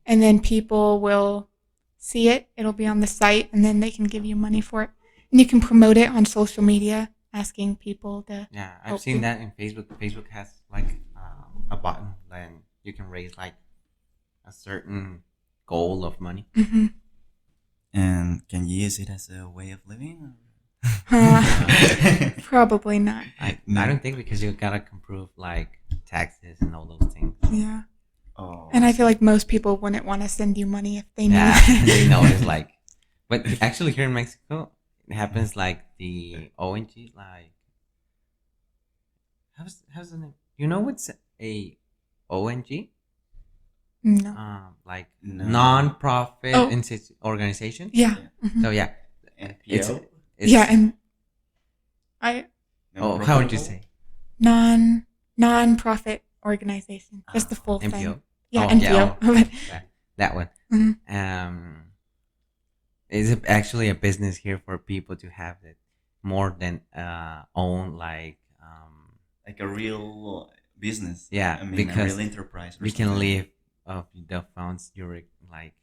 and then people will see it. It'll be on the site, and then they can give you money for it. And you can promote it on social media, asking people to. Yeah, I've help seen you. that in Facebook. Facebook has like a button, and you can raise like a certain goal of money. Mm-hmm. And can you use it as a way of living? Probably not. I No. don't think, because you gotta prove like taxes and all those things. Yeah. Oh, And I feel like most people wouldn't want to send you money if they knew. Yeah, they know it's like. But actually, here in Mexico, it happens like the ONG, like how's the name? You know what's a ONG? No. Like No. non-profit Oh. organization. Yeah. Yeah. Mhm. So yeah, it's, NPO. it's Yeah, and I oh, how would you say? non-profit organization. Just the full NPO? thing. Yeah, Oh, NPO. yeah, that one. Mhm. Is actually a business here for people to have it more than own like Like a real business. Yeah, I mean, a because real enterprise. or we can something. live of the funds you're like,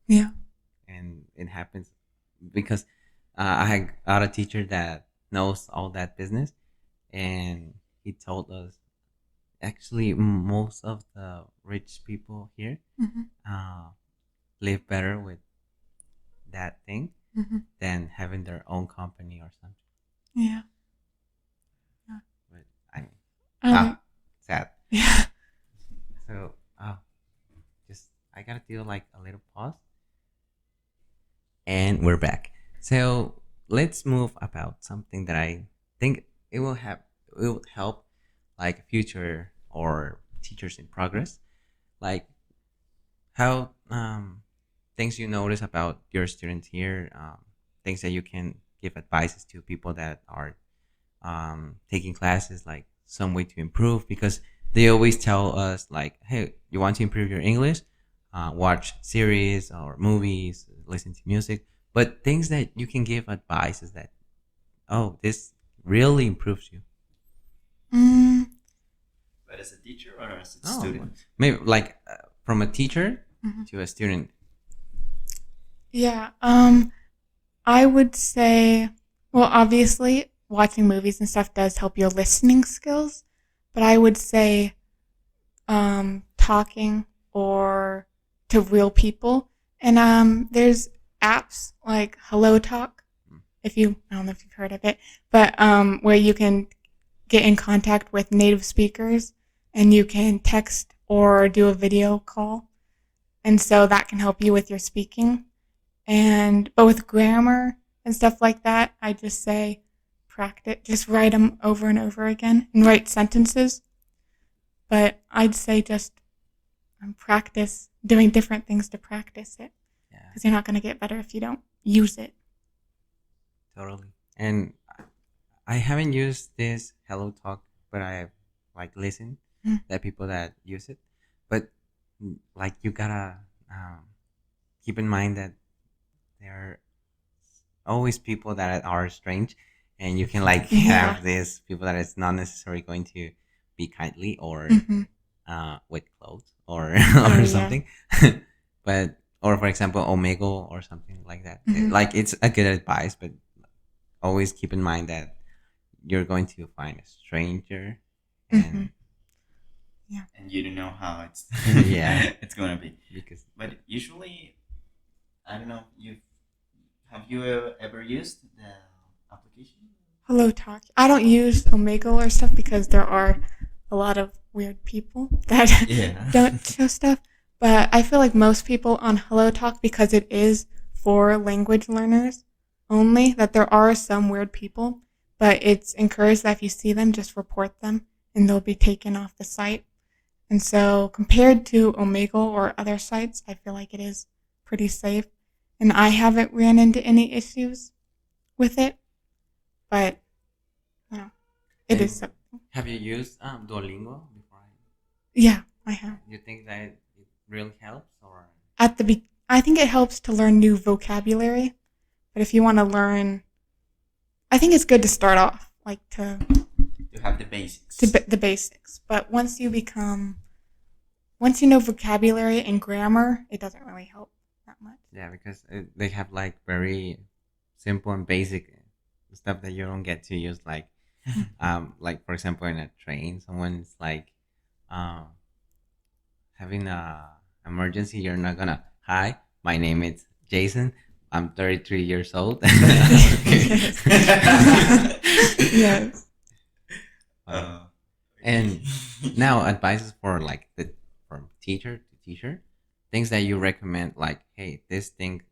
Yeah. and it happens because I got a teacher that knows all that business, and he told us actually most of the rich people here Mhm. live better with that thing Mhm. than having their own company or something. Yeah. But I mean, Um, sad. yeah. So, just I gotta do like a little pause, and we're back. So let's move about something that I think it will help like future or teachers in progress, like how things you notice about your students here, things that you can give advices to people that are taking classes, like some way to improve, because they always tell us like, hey, you want to improve your English, watch series or movies, listen to music, but things that you can give advices that, oh, this really improves you. Mm, But as a teacher or as a Oh, student? maybe like from a teacher Mhm. to a student. yeah. I would say, well, obviously, watching movies and stuff does help your listening skills, but I would say, talking or to real people, and there's apps like Hello Talk. I don't know if you've heard of it, but where you can get in contact with native speakers, and you can text or do a video call, and so that can help you with your speaking. But with grammar and stuff like that, I just say practice, just write them over and over again and write sentences. But I'd say just practice doing different things to practice it, Yeah, because you're not going to get better if you don't use it. totally. And I haven't used this Hello Talk, but I have like listened Mm. that people that use it. But like you gotta keep in mind that there are always people that are strange, and you can like Yeah. have these people that it's not necessarily going to be kindly or Mhm. with clothes or Oh, or yeah. something. But or for example Omegle or something like that. Mhm. Like it's a good advice, but always keep in mind that you're going to find a stranger, and Mhm. And you don't know how it's Yeah. it's gonna be. because But usually, I don't know. Have you ever used the application? Hello Talk. I don't use Omegle or stuff because there are a lot of weird people that Yeah. don't show stuff. But I feel like most people on Hello Talk, because it is for language learners only, that there are some weird people, but it's encouraged that if you see them, just report them and they'll be taken off the site. And so compared to Omegle or other sites, I feel like it is pretty safe. And I haven't ran into any issues with it, but it And is something. have you used Duolingo before? Yeah, I have. You think that it really helps, or I think it helps to learn new vocabulary, but if you want to learn, I think it's good to start off, like to You have the basics. the basics. But once you know vocabulary and grammar, it doesn't really help that much. yeah, because they have like very simple and basic stuff that you don't get to use, like for example in a train, someone's like um having a emergency, you're not gonna, hi, my name is Jason, I'm 33 years old. Yes. Uh, And now advices for like the from teacher to teacher, things that you recommend, like, hey, this thing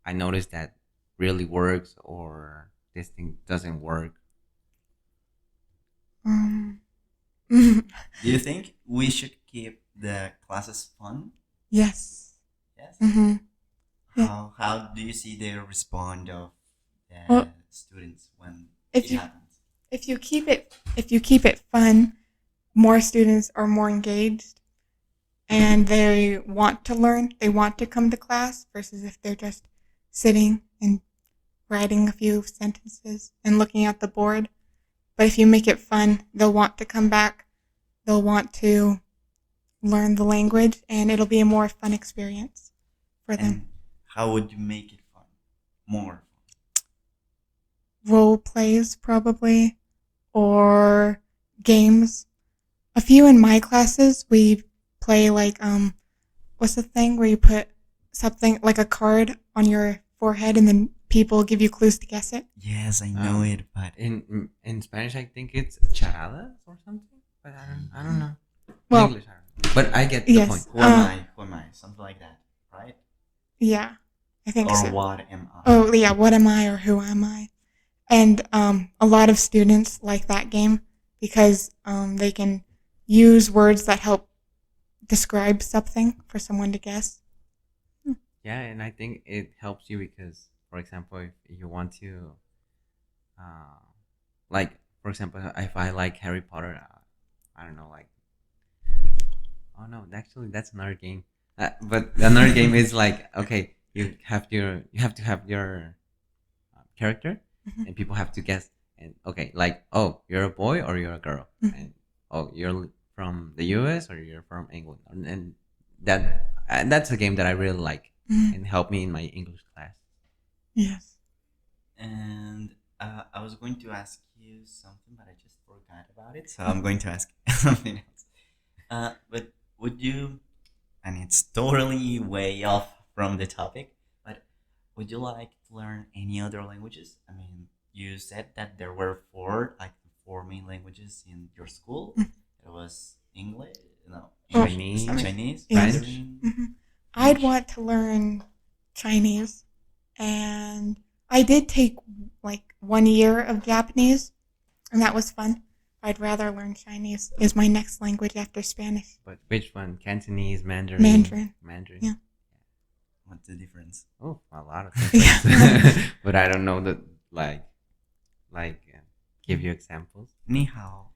I noticed that really works, or this thing doesn't work. Um, do you think we should keep the classes fun? yes. Yes. Hmm. Yeah. How do you see the respond of the Well, students when if it you happens? if you keep it fun, more students are more engaged and they want to learn. They want to come to class versus if they're just sitting and writing a few sentences and looking at the board. But if you make it fun, they'll want to come back. They'll want to learn the language, and it'll be a more fun experience for them. And how would you make it fun? More Role plays, probably, or games. A few in my classes, we play like, what's the thing where you put something like a card on your forehead and then people give you clues to guess it? Yes, I know it, but In Spanish, I think it's charadas or something, but I don't know. Well, In English, I don't know. But I get the yes. point. who am I? Who am I? Something like that, right? Yeah, I think Or so. what am I? Oh, yeah, what am I or who am I? And a lot of students like that game because they can use words that help describe something for someone to guess. Yeah, and I think it helps you because, for example, if you want to, uh, like, for example, if I like Harry Potter, I don't know, like, oh no, actually, that's another game. But another game is like, okay, you have to have your character, Mhm. and people have to guess. And okay, like, oh, you're a boy or you're a girl, Mhm. and oh, you're from the U.S. or you're from England, and that's a game that I really like Mhm. and helped me in my English class. Yes. And I was going to ask you something, but I just forgot about it. So I'm going to ask something else. But would you, and it's totally way off from the topic, but would you like to learn any other languages? I mean, you said that there were four, like the four main languages in your school. Mhm. It was English, no, Oh, Chinese, Chinese, yes. Mandarin. Hmm. I'd English. want to learn Chinese, and I did take like 1 year of Japanese, and that was fun. I'd rather learn Chinese is my next language after Spanish. but which one? Cantonese, Mandarin, Mandarin. Mandarin. Yeah. What's the difference? Oh, a lot of Yeah. things. But I don't know that, like, give you examples. Ni hao.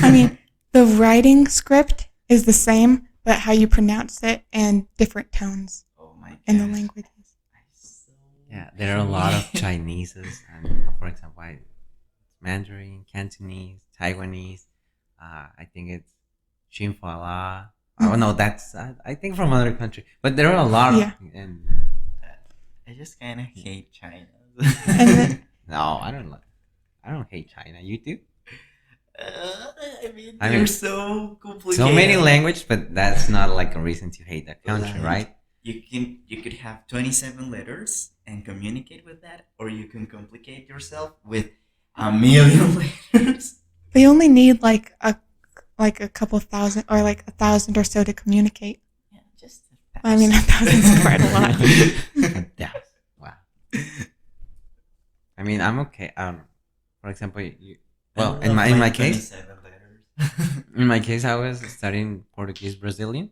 I mean, the writing script is the same, but how you pronounce it and different tones Oh my god. in the languages. Yeah, there are a lot of Chineses, and for example, Mandarin, Cantonese, Taiwanese. I think it's Xinhua. Oh no, that's I think from another country. But there are a lot Yeah. of, and I just kind of hate China. And then, no, I don't hate China. You do? I mean, I they're mean, so complicated. So many languages, but that's not like a reason to hate that country, Like, right? You could have 27 letters and communicate with that, or you can complicate yourself with a million letters. they only need like a couple thousand or like 1,000 or so to communicate. Yeah, just I mean, 1,000 is quite a lot. Yeah. Wow. I mean, I'm okay. For example, well, in my case, 27 letters. in my case, I was studying Portuguese Brazilian,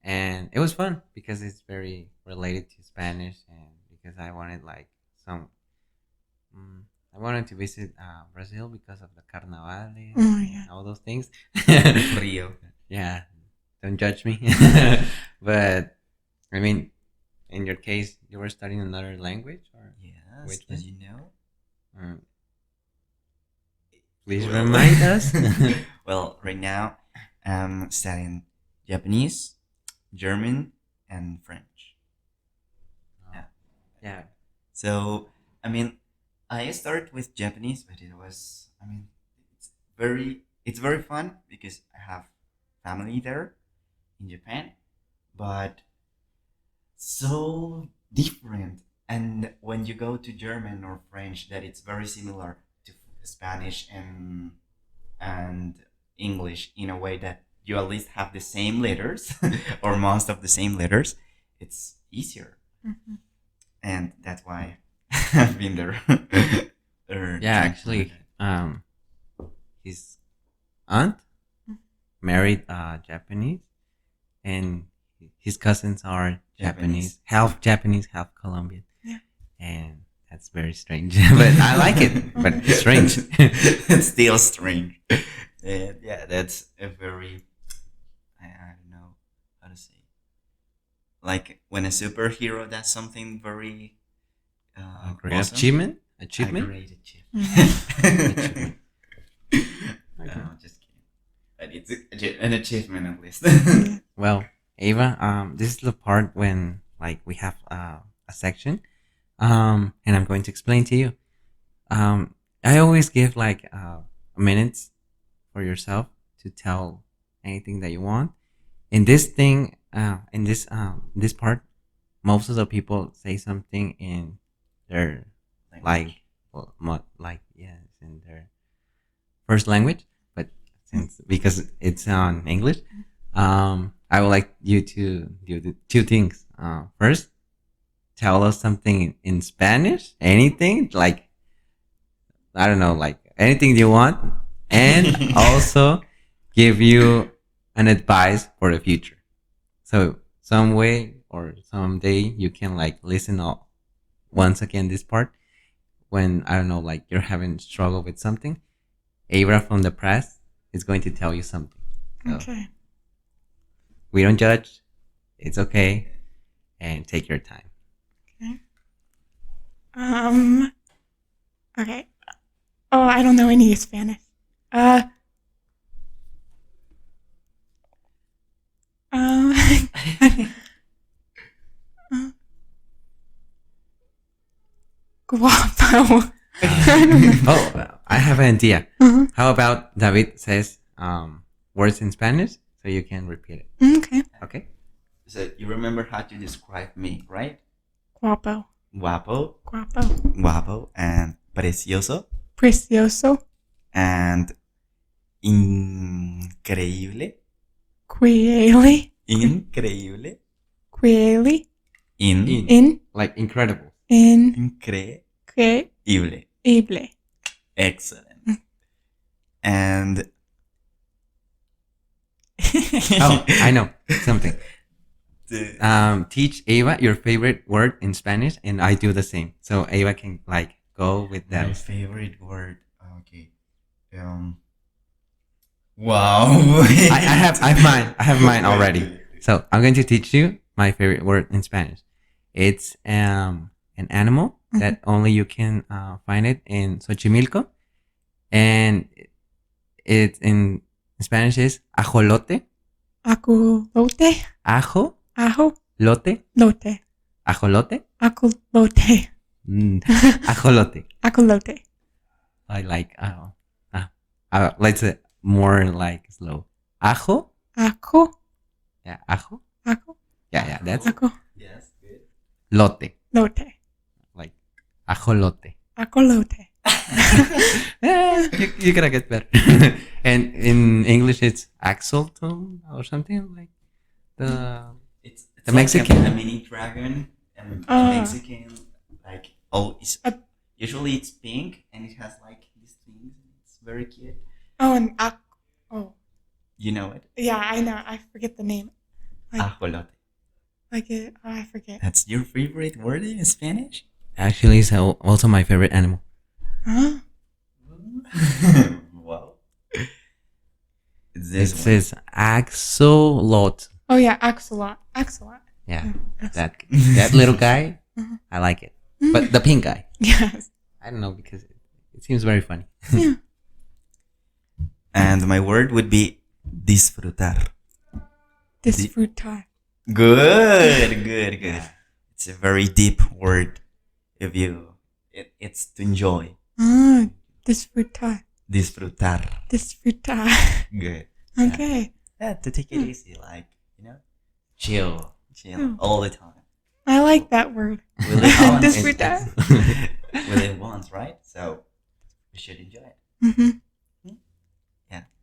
and it was fun because it's very related to Spanish, and because I wanted like some, I wanted to visit Brazil because of the Carnaval Oh, yeah. and all those things. Rio. Yeah, don't judge me. But I mean, in your case, you were studying another language, or Yes, Which did one? you know? um, please Well- remind us. Well, right now I'm studying Japanese, German, and French. Yeah, So, I mean, I started with Japanese, but it was, I mean, it's very fun because I have family there in Japan, but so different. And when you go to German or French, that it's very similar to Spanish and English in a way that you at least have the same letters or most of the same letters. It's easier, Mm-hmm. and that's why I've been there. Yeah, actually, his aunt married Japanese, and his cousins are Japanese, half Colombian. Yeah. And that's very strange. But I like it. But it's strange. It's still strange. Yeah, that's a very, I don't know how to say. Like when a superhero does something very Great awesome. achievement. A Achievement. great achievement. Achievement. No, just kidding. But it's an achievement at least. Well, Ava, this is the part when like we have a section, and I'm going to explain to you. I always give like a minute for yourself to tell anything that you want. In this thing, in this part, most of the people say something in their in their first language, but since because it's on English, I would like you to do the two things. First, tell us something in Spanish, anything like I don't know, like anything you want, and also give you an advice for the future. So some way or someday you can like listen once again this part when I don't know, like you're having struggle with something. Ava from the press is going to tell you something. So Okay. we don't judge. It's okay, and take your time. Okay. Okay. Oh, I don't know any Spanish. Guapo. I don't know. Oh, I have an idea. Uh-huh. How about David says words in Spanish so you can repeat it? Okay. Okay. So you remember how to describe me, right? Guapo. Guapo, Guapo. guapo, and precioso, Precioso. and increíble, Quieli. increíble, Quieli. In. Like incredible. Increíble. Increíble. Excellent. And Oh, I know something. the- Teach Ava your favorite word in Spanish, and I do the same. So Ava can like go with my that. favorite word. Okay. Wow. I have mine already. So I'm going to teach you my favorite word in Spanish. It's an animal that only you can find it in Xochimilco, and it's in Spanish is ajolote. Aculote. Ajo, Ajo. lote, Lote. ajolote. Aculote. Ajolote. Aculote. I like let's say more like slow. Ajo. Aco. Yeah, ajo. Aco. Yeah, that's Aco. Yes, good. lote. Lote. Like ajolote. Acolote. You gotta get better. And in English, it's axolotl or something like It's The like Mexican? a mini dragon, and Ah. Mexican like usually it's pink and it has like these things. It's very cute. Oh, and oh, You know it. yeah, I know. I forget the name. Like, Ajolote. I forget. That's your favorite word in Spanish? actually is also my favorite animal. Huh? Wow. It This one. says axolot. Oh yeah, axolot. Axolot. Yeah, Yes. that little guy. Mhm. I like it, but the pink guy. Yes. I don't know because it seems very funny. Yeah. And my word would be disfrutar. Disfrutar. Good, good, good. It's a very deep word. If you, it's to enjoy. Ah, disfrutar. Disfrutar. Disfrutar. Good. Okay. Yeah, to take it easy, like, chill Hmm. all the time. I like that word. We live once. Disfrutar. We live once, right? So we should enjoy it. Mm-hmm.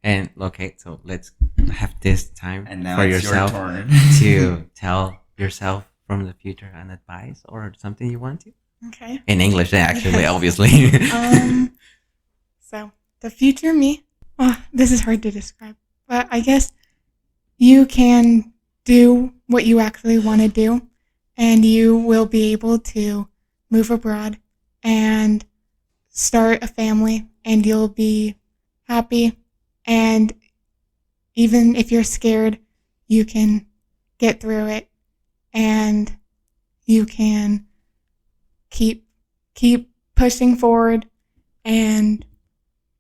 And okay, so let's have this time And now for it's yourself your turn. to tell yourself from the future an advice or something you want to. Okay. In English, actually, Yes. obviously. So the future me. Oh, this is hard to describe, but I guess you can do what you actually want to do, and you will be able to move abroad and start a family, and you'll be happy. And even if you're scared, you can get through it, and you can keep pushing forward, and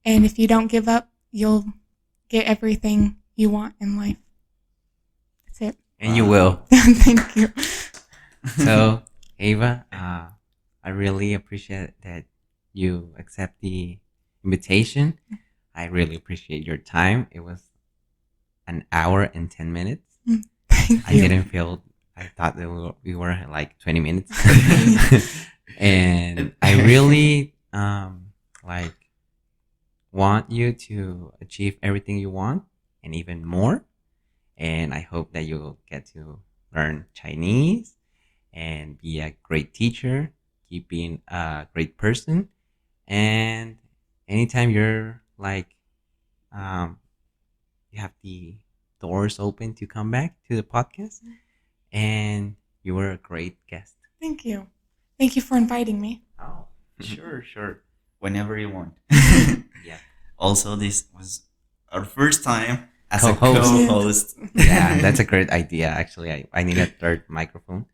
if you don't give up, you'll get everything you want in life. That's it. And you will. Thank you. So, Ava, I really appreciate that you accept the invitation. I really appreciate your time. It was an hour and 10 minutes. Thank I you. didn't feel, I thought that we were like 20 minutes. And I really want you to achieve everything you want and even more. And I hope that you'll get to learn Chinese and be a great teacher, keep being a great person. And anytime you're you have the doors open to come back to the podcast. And you were a great guest. Thank you. Thank you for inviting me. Oh, sure. Whenever you want. Yeah. Also, this was our first time as Co-host. a co-host. Yeah, that's a great idea. Actually, I need a third microphone.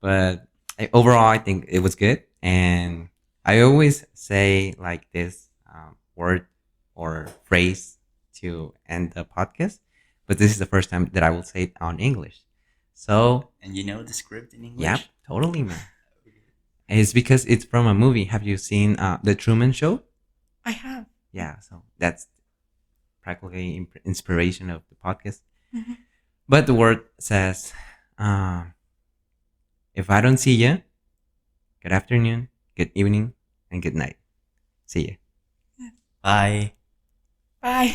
But overall, I think it was good. And I always say like this word or phrase to end the podcast. But this is the first time that I will say it on English. So, And you know the script in English? yeah, totally, man. It's because it's from a movie. Have you seen The Truman Show? I have. Yeah, so that's practically inspiration of the podcast. Mm-hmm. But the word says, if I don't see you, good afternoon, good evening, and good night. See you. Bye. Bye.